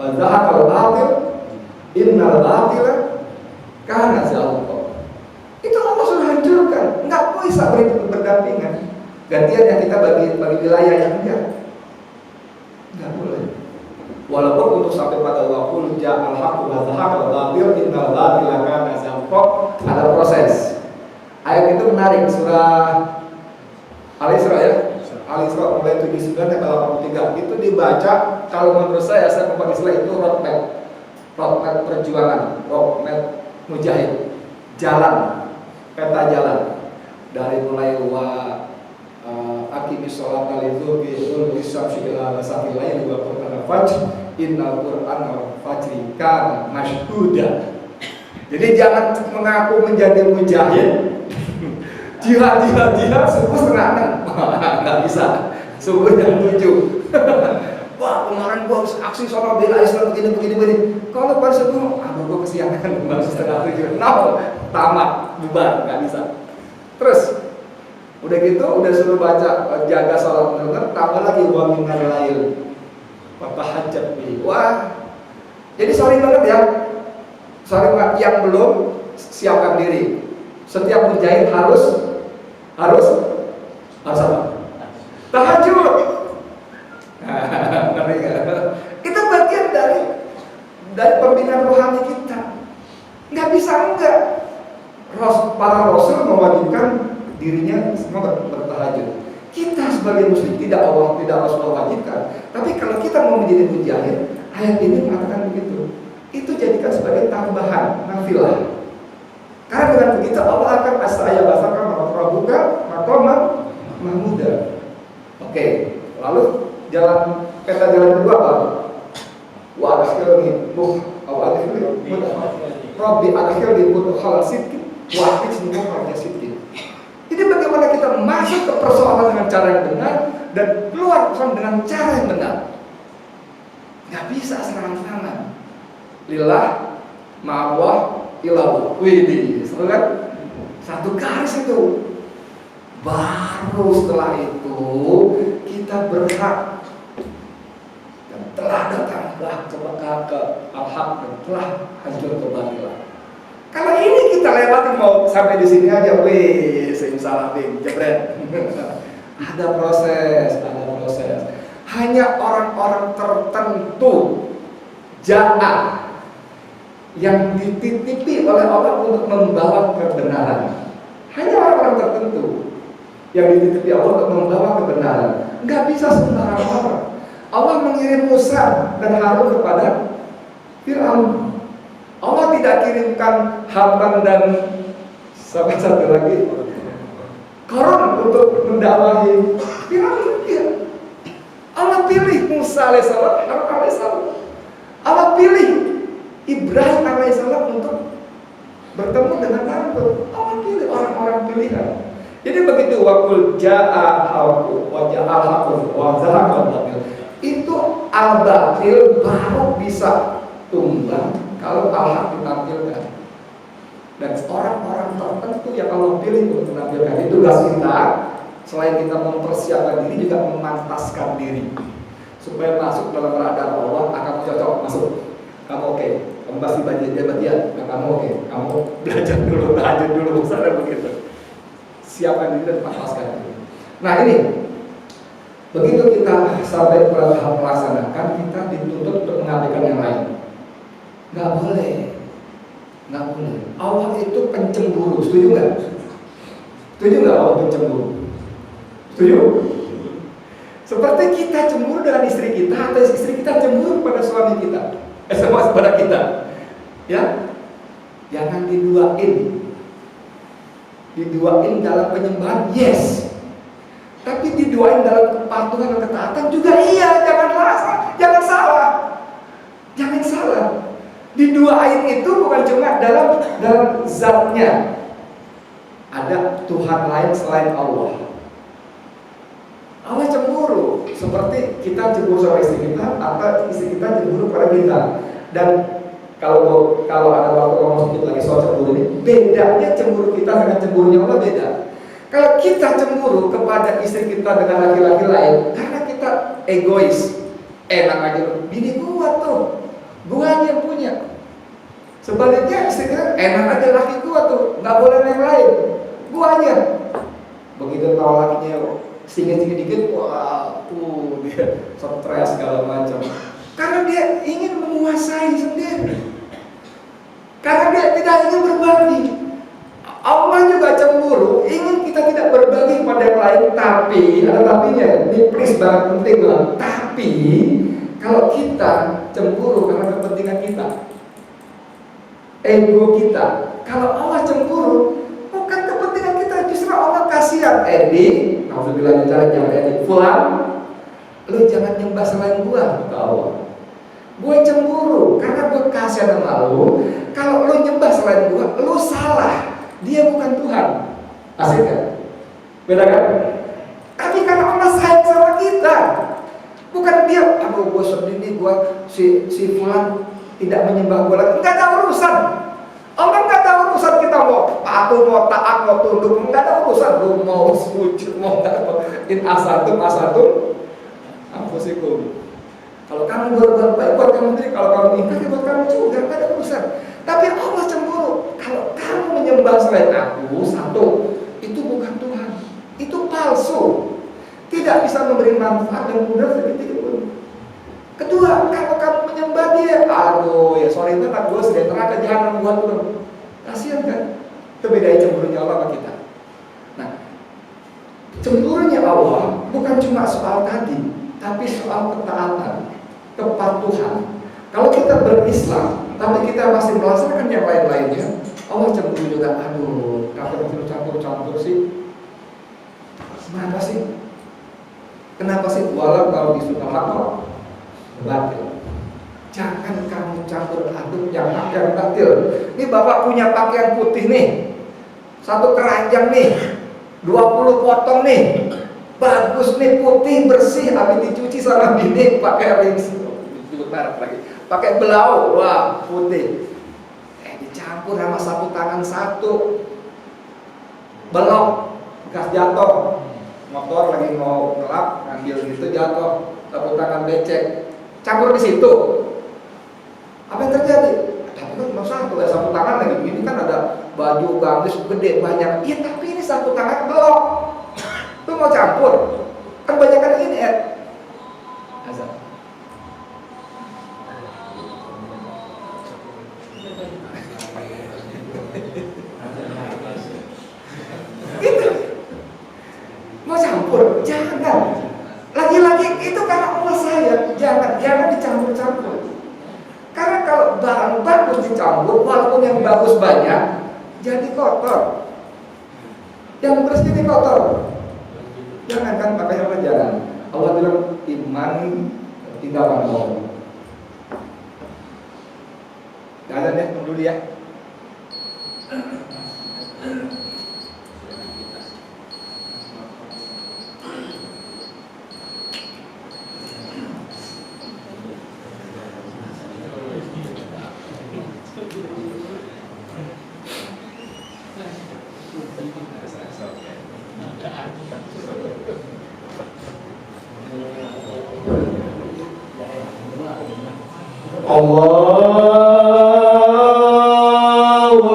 wa zahaqal batil innal batila kana zahuqa. Itu Allah sudah hancurkan, nggak bisa berdampingan. Gantian yang kita bagi wilayah yang nggak boleh. Walaupun untuk sampai pada waqul ja'al haqqu wa zahaqal batil innal batila kana zahuqa, ada proses. Ayat itu menarik, surah Al-Isra ya. Al-Isra mulai 79 sampai 83 itu dibaca, kalau menurut saya pakai istilah itu roadmap perjuangan, roadmap mujahid, jalan, peta jalan dari mulai akimis sholat al-zuhri ul-bisyamsi ila ghasaqil laili wa qur'an al-fajr innal qur'ana fajri kana mashhuda. Jadi jangan mengaku menjadi mujahid jihad subuh setengah 6 nggak bisa, subuh jam 7. Wah kemarin gua aksi soal bela Islam begini. Kalau pas subuh gua kesiangan baru setengah 7. No, tamat, bubar, nggak bisa. Terus udah gitu, udah suruh baca jaga sholat benar, tambah lagi wa minal lail wa tahajjat bi. Wah, jadi sorry banget ya, yang belum siapkan diri. Setiap mujahid harus apa? Tahajud. Itu bagian dari pembinaan rohani kita. Nggak bisa enggak. Para rasul mewajibkan dirinya semua bertahajud. Kita sebagai muslim tidak Rasulullah wajibkan. Tapi kalau kita mau menjadi mujahid, ayat ini mengatakan begitu. Itu jadikan sebagai tambahan nafilah. Karena dengan begitu Allah akan asaya basakan rabbuka maqaman mahmuda. Oke, lalu peta jalan kedua apa? Wa adkhilni Rabbi adkhilni mudkhala sidqin wa akhrijni mukhraja sidqin. Jadi bagaimana kita masuk ke persoalan dengan cara yang benar dan keluar dengan cara yang benar. Gak bisa serangan-serangan. Lillah ma'awah ilahu. Widih, seru kan? Satu garis itu. Baru setelah itu kita berhak dan telah datanglah ke al-haq dan telah hancur kebatilan. Kalau ini kita lewati mau sampai di sini aja, wih, simsalabim, jebret. Ada proses. Hanya orang-orang tertentu jahat yang dititipi oleh Allah untuk membawa kebenaran. Hanya orang-orang tertentu yang dititipi Allah untuk membawa kebenaran. Nggak bisa sembarang orang. Allah mengirim Musa dan Harun kepada Fir'aun. Allah tidak kirimkan Haman dan satu lagi Korun untuk mendakwahi Fir'aun. Allah pilih Musa alaihissalam, Harun alaihissalam. Allah pilih Ibrahim alaihissalam untuk bertemu dengan Namrud. Allah pilih orang-orang pilihan. Jadi begitu wakul ja'a haqu wa ja'al haqu wa zahaqal batil. Itu al-batil baru bisa tumbang kalau al-haq ditampilkan. Dan orang-orang tertentu yang Allah pilih untuk menampilkan itu tugas kita. Selain kita mempersiapkan diri, juga memantaskan diri supaya masuk dalam radar Allah. Kamu cocok masuk, kamu oke, kamu pasti bagian, nah, kamu oke, kamu belajar dulu, belajar dulu, misalnya begitu. Siapkan diri dan pantaskan diri. Nah ini, begitu kita sampai pada tahap melaksanakan, kita dituntut untuk mengabaikan yang lain. Nggak boleh. Allah itu pencemburu, setuju nggak? Setuju nggak Allah pencemburu? Setuju? Seperti kita cemburu dengan istri kita, atau istri kita cemburu pada suami kita, sama pada kita, ya, jangan diduain dalam penyembahan, yes, tapi diduain dalam kepatuhan dan ketaatan juga iya, jangan salah. Diduain itu bukan cuma dalam zatnya, ada Tuhan lain selain Allah. Allah cemburu, seperti kita cemburu sama istri kita, atau istri kita cemburu pada kita. Dan kalau ada waktu ngomong sedikit lagi soal cemburu ini, bedanya cemburu kita dengan cemburunya Allah beda. Kalau kita cemburu kepada istri kita dengan laki-laki lain, karena kita egois, enak aja, bini gua tuh, guanya yang punya. Sebaliknya istri kita, enak aja laki gua tuh, nggak boleh yang lain, guanya. Begitu tahu lakinya sedikit dikit, wah, dia stres segala macam. Karena dia ingin menguasai sendiri. Karena dia tidak ingin berbagi. Allah juga cemburu, ingin kita tidak berbagi pada yang lain. Tapi, ada tapinya, ini please banget penting banget. Tapi, kalau kita cemburu karena kepentingan kita, ego kita, kalau Allah cemburu, bukan kepentingan kita, justru Allah kasihan. Edi, kalau bilang cara jangan Edi, Fulan, lu jangan nyembah selain gua, kata Allah. Gue cemburu karena gue kasihan sama lu. Kalau lu nyembah selain gue, lu salah. Dia bukan Tuhan. Asik kan? Beda kan? Tapi karena Allah sayang sama kita, bukan dia. Aduh, gue sedih nih, gue si Fulan tidak menyembah gue lagi. Enggak ada urusan. Allah enggak ada urusan kita mau patuh, mau taat, mau tunduk. Enggak ada urusan. Lu mau sujud, mau enggak mau in asatum, ampusikum. Kalau kamu berbuat baik buat kamu sendiri, kalau kamu ingkar ya buat kamu juga, nggak ada urusan. Tapi Allah cemburu. Kalau kamu menyembah selain aku, satu, itu bukan Tuhan, itu palsu, tidak bisa memberi manfaat dan mudah sedikit pun. Kedua, kalau kamu menyembah dia, aduh ya sorry banget, gue sedang neraka jahanam buat Tuhan. Kasian kan? Itu bedanya cemburunya Allah sama kita. Nah, cemburunya Allah bukan cuma soal tadi, tapi soal ketaatan, kepatuhan. Kalau kita berislam, tapi kita masih melaksanakan yang lain-lainnya, Allah cemburu juga. Aduh, kenapa lu campur-campur sih? Kenapa sih? Walau kalau disuruh hak batil. Jangan kamu campur aduk yang hak yang batil. Ini bapak punya pakaian putih nih, satu keranjang nih, 20 potong nih, bagus nih, putih, bersih, habis dicuci sama bini pakai rinse, pakai belau, wah putih, dicampur sama sapu tangan satu, belok, bekas jatuh, motor lagi mau ngelap, ngambil gitu jatuh, sapu tangan becek, campur di situ, apa yang terjadi? Tapi kan masa kalau sapu tangan lagi begini kan ada baju gamis gede banyak. Iya tapi ini sapu tangan belum. Lu mau campur? Kan banyak kan ini ya. Azan. Gitu. Mau campur? Jangan. Lagi-lagi itu karena Allah sayang. Jangan dicampur-campur. Karena kalau barang bagus dicampur, walaupun yang bagus banyak, jadi kotor. Yang bersih jadi kotor. Jangan kan, makanya Allah jangan. Allah bilang iman tinggalkan Allah. Ada deh, tunggu dulu ya. Allahu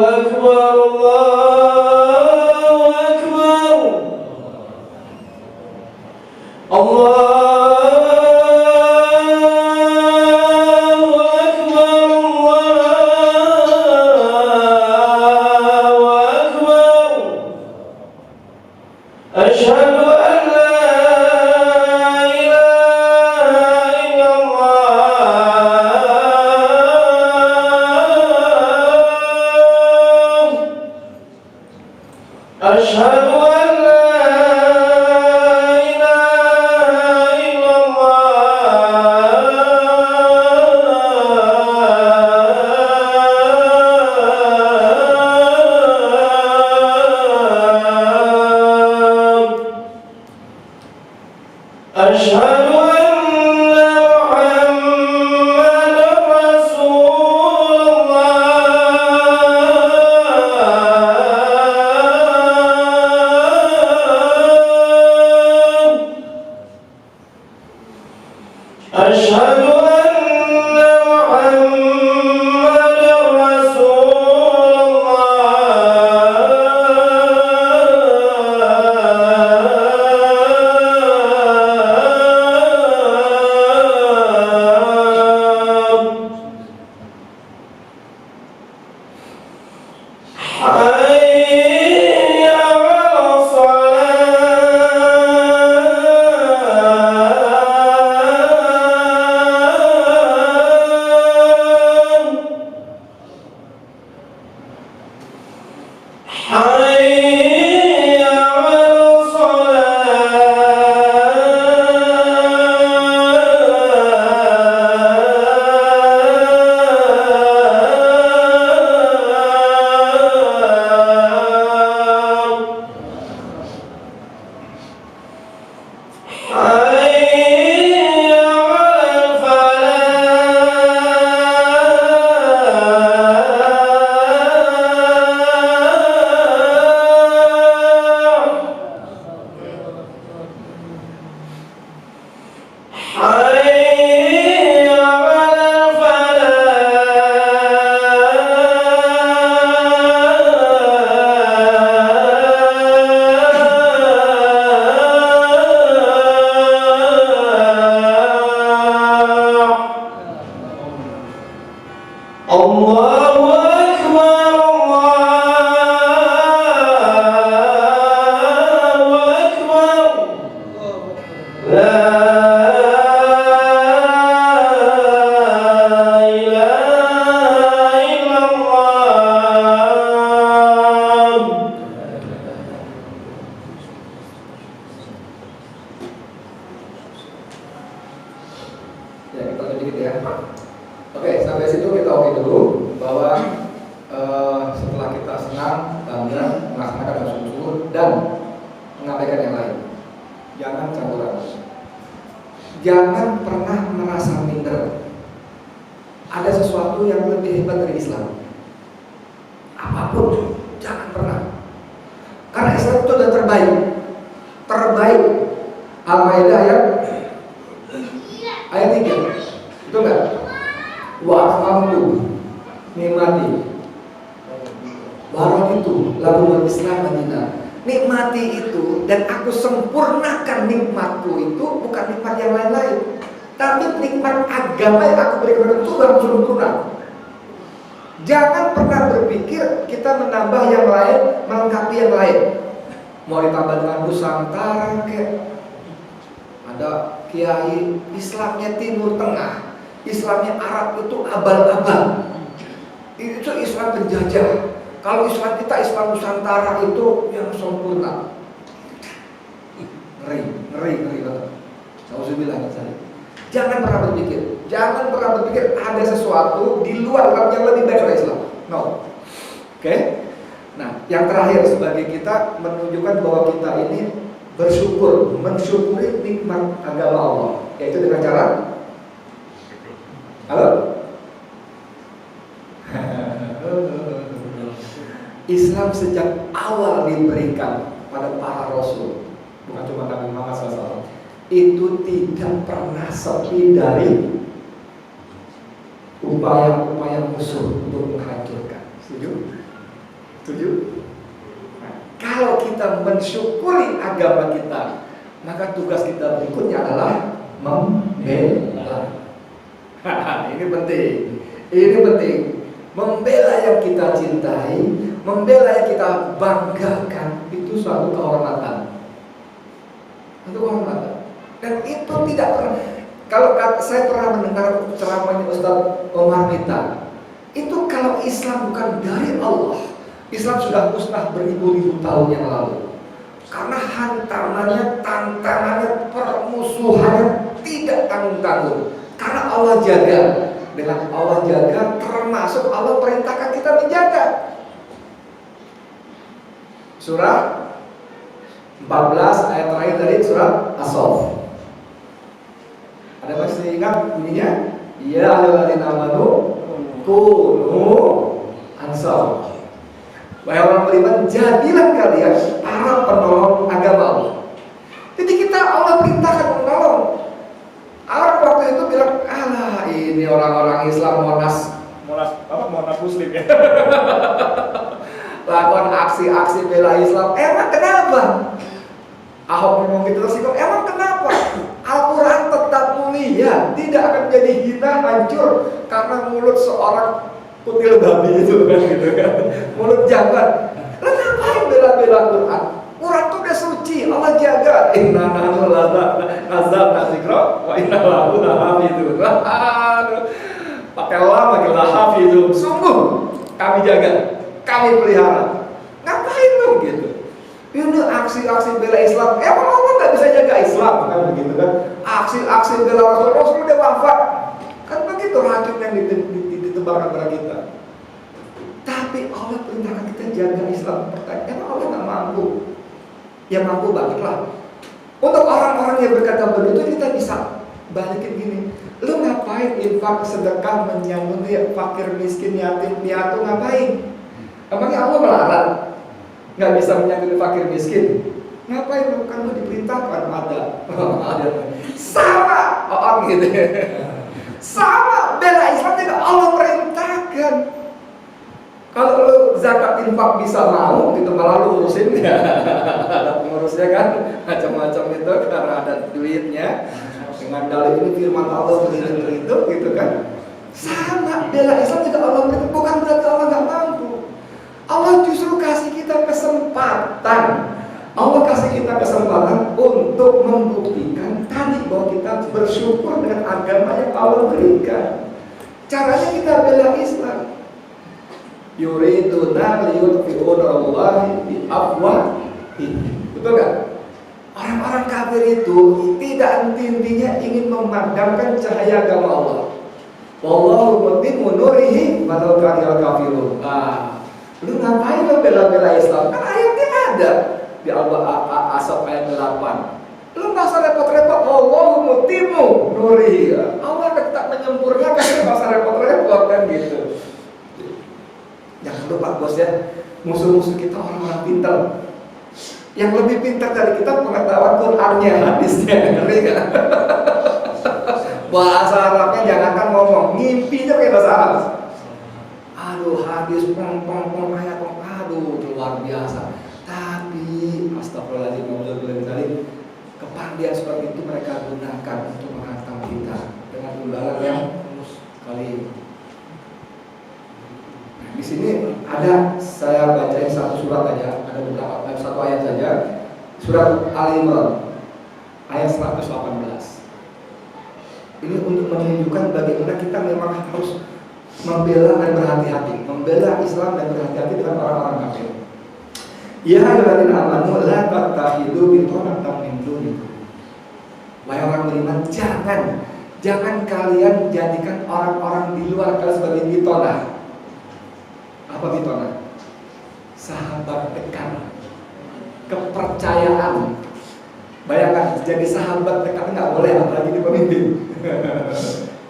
Akbar, Allahu Akbar, Allahu Akbar, Allahu Akbar. Asyhadu an la ilaha illallah. Asyhadu an la ilaha illallah. Asyhadu anna Muhammadar Rasulullah. Asyhadu anna Muhammadar Rasulullah. Hayya 'alas salat. Hayya 'alas salat. Hayya 'alal falah. Hayya 'alal falah. Allahu Akbar, Allahu Akbar. La ilaha illallah. Ya kita lanjut dikit ya. Oke, sampai situ kita oke dulu bahwa setelah kita senang, bangga, melaksanakan syukur dan mengabaikan yang lain, jangan campuran. Jangan pernah merasa minder. Ada sesuatu yang lebih hebat dari Islam. Apapun, jangan pernah. Karena Islam itu adalah terbaik. Terbaik. Al-Maidah ayat 3. Betul nggak? Wa akmaltu Nikmati. Baru itu lalu Islam Madinah. Nikmati itu dan aku sempurnakan nikmatku itu bukan nikmat yang lain-lain, tapi nikmat agama yang aku berikan itu baru sempurna. Jangan pernah berpikir kita menambah yang lain, melengkapi yang lain. Mau ditambah dengan Nusantara kayak ada kiai Islamnya Timur Tengah, Islamnya Arab itu abal-abal. Itu Islam penjajah. Kalau Islam kita, Islam Nusantara itu yang sempurna. Ngeri banget. Nauzubillah min dzalik. Jangan pernah berpikir ada sesuatu di luar Islam yang lebih baik dari Islam. No. Oke? Nah, yang terakhir sebagai kita menunjukkan bahwa kita ini mensyukuri nikmat agama Allah, yaitu dengan cara halo? Islam sejak awal diberikan pada para rasul, bukan cuma Nabi Muhammad SAW, itu tidak pernah sepi dari upaya-upaya musuh untuk menghancurkan. Setuju? Nah, kalau kita mensyukuri agama kita, maka tugas kita berikutnya adalah membela. Ini penting. Membela yang kita cintai, membela yang kita banggakan, itu suatu kehormatan. Dan itu tidak pernah. Kalau saya pernah mendengar ceramahnya Ustaz Omar Mita, itu kalau Islam bukan dari Allah, Islam sudah musnah beribu-ribu tahun yang lalu. Karena hantamannya, tantangannya, permusuhannya tidak tanggung-tanggung. Karena Allah jaga. Dengan Allah jaga, termasuk Allah perintahkan kita menjaga. Surah 14 ayat terakhir dari surah As-Saff. Ada masih ingat bunyinya? Ya ayyuhalladzina amanu kunu ansar. Wahai orang beriman, jadilah kalian para penolong agama Allah. Jadi kita Allah perintahkan menolong. Orang waktu itu bilang, alah ini orang-orang Islam Monas Muslim ya. Lakukan aksi-aksi bela Islam. Emang kenapa? Ahok ngomong gitu terus, emang kenapa? Al-Quran tetap mulia, tidak akan jadi hina, hancur karena mulut seorang kutil babi itu kan gitu kan. Mulut jamban. Lah ngapain bela-bela Quran? Quran itu udah suci, Allah jaga. Inna nahnu nazzalna dzikra wa inna lahu lahafizun. Pakai lahafizun. Sungguh kami jaga, kami pelihara. Ngapain lu gitu? Ini aksi-aksi bela Islam. Emang Allah nggak bisa jaga Islam kan begitu kan? Aksi-aksi bela Rasul udah wafat. Kan begitu racun yang ditebarkan pada kita. Tapi Allah perintahkan kita jaga Islam. Pertanyaan, emang Allah nggak mampu? Yang mampu baliklah. Untuk orang-orang yang berkata begitu, kita bisa balikin gini. Lu ngapain infak, sedekah, menyambut fakir, miskin, yatim, piatu, ngapain? Emangnya Allah melarang? Nggak bisa menyambut fakir, miskin? Ngapain lu? Kan lu diperintahkan ada. Sama orang gitu. Sama bela Islam juga Allah perintahkan. Kalau lu zakat infak bisa mau gitu, malah lu urusin ya. Ada pengurusnya kan, macam-macam itu karena ada duitnya. Dengan dalil ini firman Allah begitu gitu kan. Sama bela Islam juga Allah perintahkan, bukan berarti Allah nggak mampu. Allah justru kasih kita kesempatan. Allah kasih kita kesempatan untuk membuktikan tadi bahwa kita bersyukur dengan agama yang Allah berikan. Caranya kita bela Islam. Yuriduna liyutfi'u nurallahi bi afwahihim. Betul kan? Orang-orang kafir itu tidak henti-hentinya ingin memadamkan cahaya agama Allah. Wallahu mutimmu nurihi walau karihal kafirun. Lu ngapain lu bela-bela Islam? Kan ayatnya ada di Al-Asaf ayat 8. Lu nggak usah repot-repot. Wallahu mutimmu nurihi. Allah tetap menyempurnakan, nggak usah repot-repot kan gitu. Jangan lupa bos ya, musuh-musuh kita orang-orang pintar. Yang lebih pintar dari kita pengetahuan Qurannya, hadisnya, ngerti gak? Bahasa Arabnya jangankan ngomong, ngimpinya pakai bahasa Arab. luar biasa. Tapi astagfirullahaladzim, kepandian seperti itu mereka gunakan untuk menghantam kita dengan imbalan yang kali ini. Nah, di sini ada, saya bacain satu surat aja, ada beberapa satu ayat saja. Surat Al-Imran ayat 118. Ini untuk menunjukkan bagaimana kita memang harus membela dan berhati-hati, membela Islam dan berhati-hati dengan orang-orang kafir. Ya ayyuhalladzina amanu la tattakhidu bitanatan min dunikum. Wahai orang beriman, jangan kalian jadikan orang-orang di luar kalian sebagai bitonah. Apa bitonah? Sahabat dekat, kepercayaan. Bayangkan, jadi sahabat dekat nggak boleh, apalagi di pemimpin.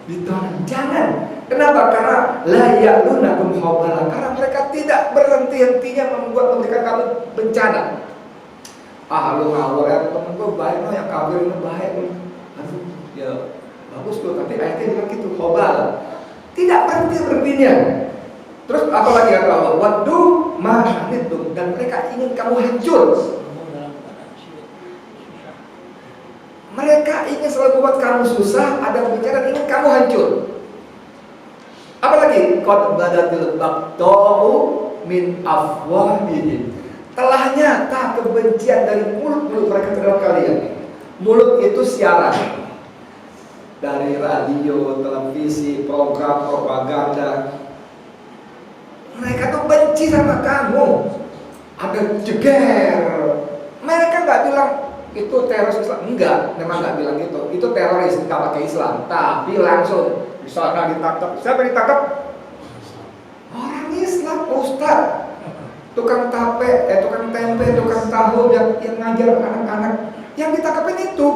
Bitonah, jangan. Kenapa? Karena la ya'lunakum khabala, karena mereka tidak berhenti-hentinya memberikan kamu bencana. Lu ngawur ya, temen gue baik loh, yang kafir ini baik loh. Aduh, ya bagus loh, tapi ayatnya bilang gitu, khabala. Tidak berhenti-berhentinya. Terus apalagi kata Allah, waddu ma'anittum, dan mereka ingin kamu hancur. Mereka ingin selalu buat kamu susah, ada bicara ingin kamu hancur. Apalagi qad badatil baghdha'u min afwahihim. Telah nyata kebencian dari mulut-mulut mereka terhadap kalian. Mulut itu siaran dari radio, televisi, program propaganda. Mereka tuh benci sama kamu. Ada jeger. Mereka nggak bilang itu teroris Islam, enggak, memang nggak bilang gitu. Itu teroris, nggak pakai Islam, tapi langsung di sana ditangkap. Siapa yang ditangkap? Orang Islam, ustaz, tukang tape, tukang tempe, tukang tahu yang ngajar anak-anak. Yang ditangkapin itu,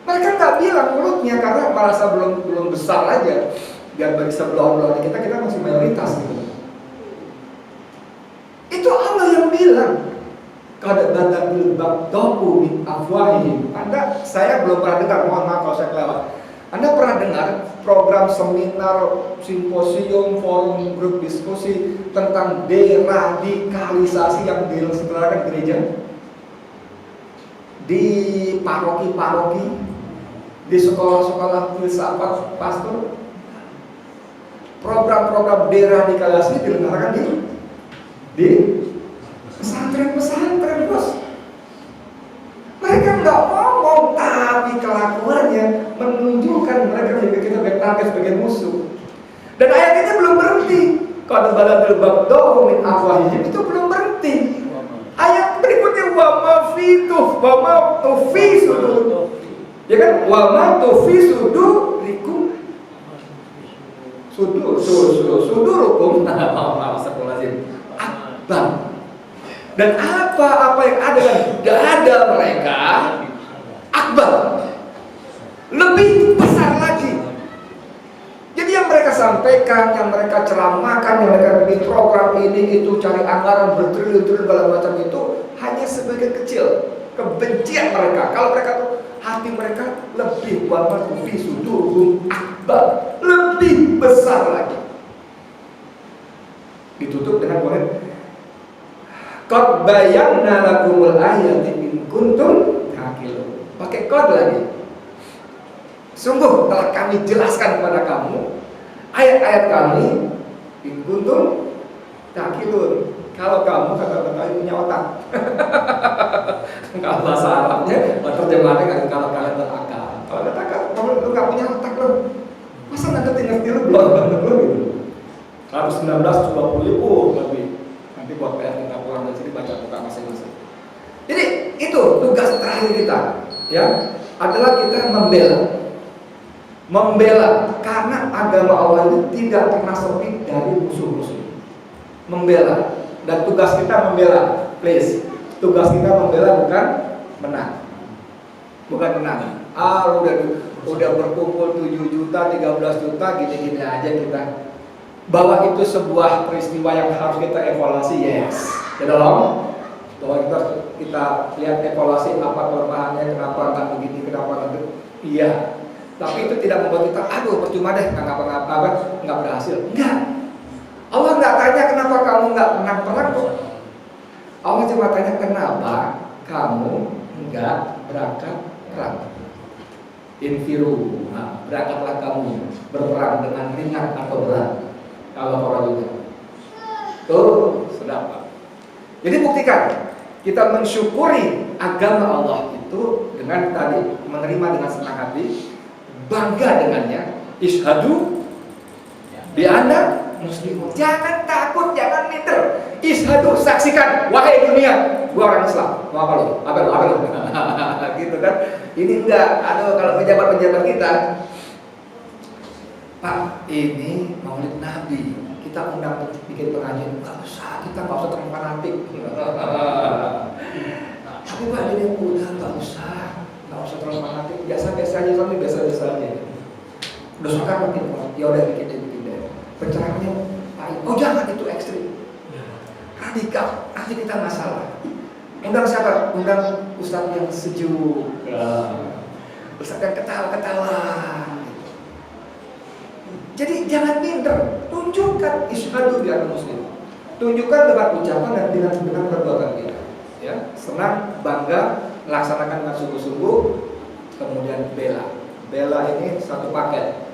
mereka nggak bilang mulutnya karena merasa belum besar aja. Biar bagi sebelah kita masih mayoritas gitu. Itu Allah yang bilang. Qad badatil baghdha'u min afwahihim. Saya belum pernah dengar, mohon maaf kalau saya kelewat. Anda pernah dengar program seminar, simposium, forum, grup diskusi tentang deradikalisasi yang diselenggarakan gereja? Di paroki-paroki, di sekolah-sekolah filsafat pastor. Program-program deradikalisasi diselenggarakan di pesantren-pesantren, bos. Mereka nggak ngomong, tapi kelakuannya menunjukkan mereka menjadi kita bertarget sebagai musuh. Dan ayat ini belum berhenti. Qad badatil baghdha'u min afwahihim, itu belum berhenti. Ayat berikutnya wa ma tufi sudur. Ya kan? Wa ma tufi sudurikum. Sudurukum. Akbar. Dan apa yang ada dalam dada mereka akbar, lebih besar lagi. Jadi yang mereka sampaikan, yang mereka ceramahkan, yang mereka bikin program ini itu, cari anggaran bertriliun-triliun segala macam itu hanya sebagian kecil kebencian mereka. Kalau mereka tuh hati mereka lebih wama tufi sudurum akbar, lebih besar lagi. Ditutup dengan poin qad bayyana lakumul ayati in kuntum taqilun. Pakai qad lagi. Sungguh telah kami jelaskan kepada kamu ayat-ayat kami in kuntum taqilun. Kalau kamu kata-kata punya otak. Kalau bahasa Arabnya, terjemahannya kalau kalian berakal. Kalau berakal, kamu nggak punya otak lo. Masa nggak ngerti lu belum gitu. Kalau 19 coba pulih lebih. Nanti buat PR kita pulang dari sini baca buka masing-masing. Jadi itu tugas terakhir kita, ya, adalah kita membela karena agama Allah itu tidak pernah sepi dari musuh-musuh. Membela, dan tugas kita membela, please. Tugas kita membela bukan menang. Udah berkumpul 7 juta, 13 juta, gini-gini aja kita. Bahwa itu sebuah peristiwa yang harus kita evaluasi, yes. Ya dong. Bahwa kita lihat evaluasi apa kelemahannya, kenapa nggak begini, kenapa nggak. Iya. Tapi itu tidak membuat kita, percuma deh, nggak ngapa-ngapa, nggak berhasil. Enggak. Allah nggak tanya kenapa kamu nggak menang perang kok. Allah cuma tanya, kenapa kamu enggak berangkat perang? Infiru, nah, berangkatlah kamu berperang dengan ringan atau berat. Kalau orang juga, tuh sedap Pak. Jadi buktikan kita mensyukuri agama Allah itu dengan tadi menerima dengan senang hati, bangga dengannya. Ishadu bi anna muslimun. Jangan takut, jangan minder. Ishadu, saksikan, wahai dunia, gua orang Islam. Mau apa lo? Apa lo? Gitu kan? Ini enggak. Aduh, kalau pejabat-pejabat kita, Pak, ini Maulid Nabi, kita undang bikin pengajian, nggak usah, kita nggak usah terlalu fanatik. Tapi Pak, ini udah nggak usah terlalu fanatik, biasa-biasa aja, sampai biasa-biasa aja. Udah suka mungkin, ya udah bikin deh. Pencerahannya, oh jangan itu ekstrim, radikal, nanti kita masalah. Undang siapa? Undang ustadz yang sejuk, ustadz yang ketawa-ketawa. Jadi jangan minder, tunjukkan isyhadu bi anna muslim. Tunjukkan dengan ucapan dan dengan perbuatan kita. Ya, senang, bangga, melaksanakan dengan sungguh-sungguh, kemudian bela. Bela ini satu paket.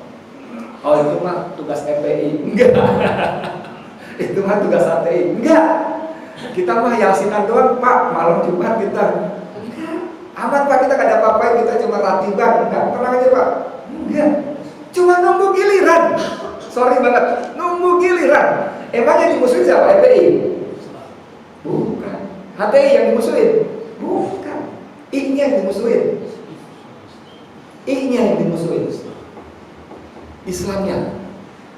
Oh itu mah tugas FPI, enggak. Itu mah tugas HTI, enggak. Kita mah yasinan doang Pak, malam Jumat kita. Enggak. Aman Pak, kita gak ada apa-apa, kita cuma ratiban, enggak. Tenang aja Pak. Enggak. Cuma nunggu giliran. Sorry banget, nunggu giliran. Emangnya dimusuhin siapa? FPI? Bukan. HTI yang dimusuhin? Bukan. I-nya yang dimusuhin. I-nya yang dimusuhin. Islamnya.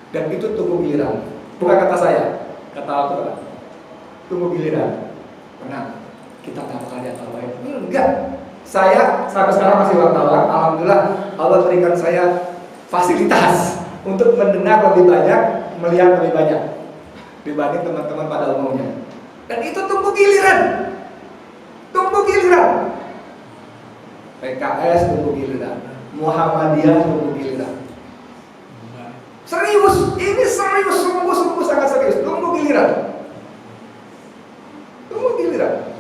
Dan itu tunggu giliran. Bukan kata saya, kata Al-Quran. Tunggu giliran. Tenang, kita gak bakal diapa-apain. Enggak. Saya sampai sekarang masih wartawan. Alhamdulillah Allah berikan saya fasilitas untuk mendengar lebih banyak, melihat lebih banyak dibanding teman-teman pada umumnya. Dan itu tunggu giliran. Tunggu giliran. PKS tunggu giliran. Muhammadiyah tunggu giliran. Serius, ini serius, sungguh-sungguh sangat serius. Tunggu giliran. Tunggu giliran.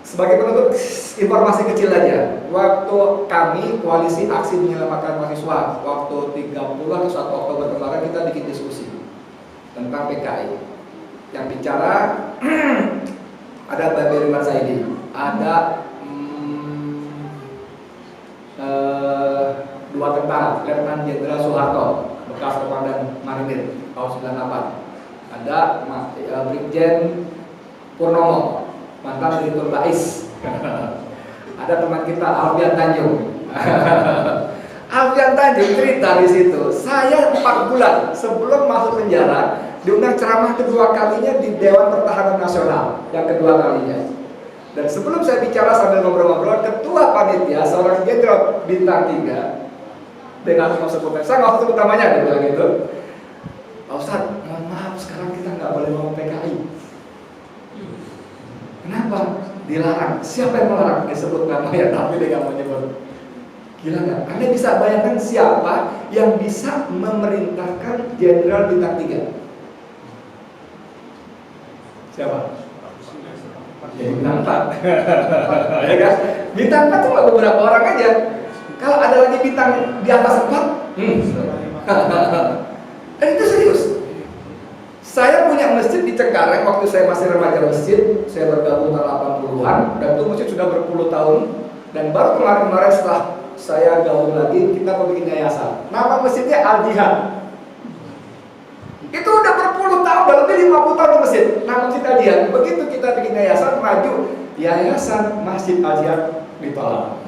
Sebagai penutup, informasi kecil aja. Waktu kami koalisi aksi menyelamatkan mahasiswa, waktu 30 atau 1 Oktober kemarin kita bikin diskusi tentang PKI. Yang bicara ada Mbak Beriman Saidi, ada dua tentara, Letnan Jenderal Soeharto, bekas komandan Marinir tahun 98. Ada Brigjen Purnomo, mantan Direktur Bais. Ada teman kita Alfian Tanjung. Alfian Tanjung cerita di situ, saya 4 bulan sebelum masuk penjara diundang ceramah kedua kalinya di Dewan Pertahanan Nasional, yang kedua kalinya. Dan sebelum saya bicara sambil ngobrol-ngobrol, ketua panitia seorang jenderal bintang 3 dengan mau sebutan, saya nggak usah sebut namanya, dia bilang gitu. Pak Ustadz, mohon maaf sekarang kita nggak boleh ngomong PKI. Kenapa? Dilarang. Siapa yang melarang? Disebut namanya, tapi dia nggak mau nyebut. Gila nggak? Anda bisa bayangkan siapa yang bisa memerintahkan jenderal bintang 3? Siapa? Jadi bintang 4. Ya kan? Bintang 4 cuma beberapa orang aja. Kalau ada lagi bintang di atas 4, dan itu serius. Saya punya masjid di Cengkareng waktu saya masih remaja masjid, saya bergabung tahun 80-an, dan itu masjid sudah berpuluh tahun. Dan baru kemarin-kemarin setelah saya gabung lagi, kita mau bikin yayasan. Nama masjidnya Al Jihad. Itu udah berpuluh tahun, udah lebih 50 tahun di masjid. Nama masjid Al Jihad. Begitu kita bikin yayasan, maju yayasan Masjid Al Jihad ditolak.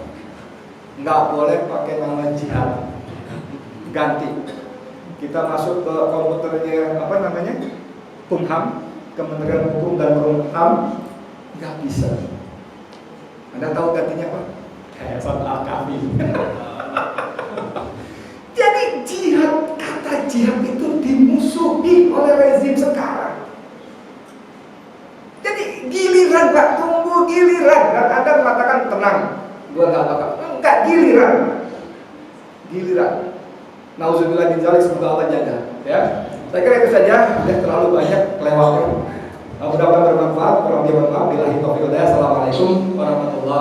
Nggak boleh pakai nama jihad, ganti. Kita masuk ke komputernya apa namanya, Kumham, Kementerian Hukum dan Ham, nggak bisa. Anda tahu gantinya apa? Yayasan Al-Kafi. Jadi jihad, kata jihad itu dimusuhi oleh rezim sekarang. Jadi giliran Pak, tunggu giliran. Dan Anda mengatakan tenang, gua nggak bakal. Enggak, giliran. Nauzubillah min dzalik, semoga Allah jaga, ya. Saya kira itu saja, sudah terlalu banyak kelewatan. Mudah-mudahan bermanfaat. Kurang lebih mohon maaf. Billahi taufiq wal hidayah. Assalamualaikum warahmatullahi wabarakatuh.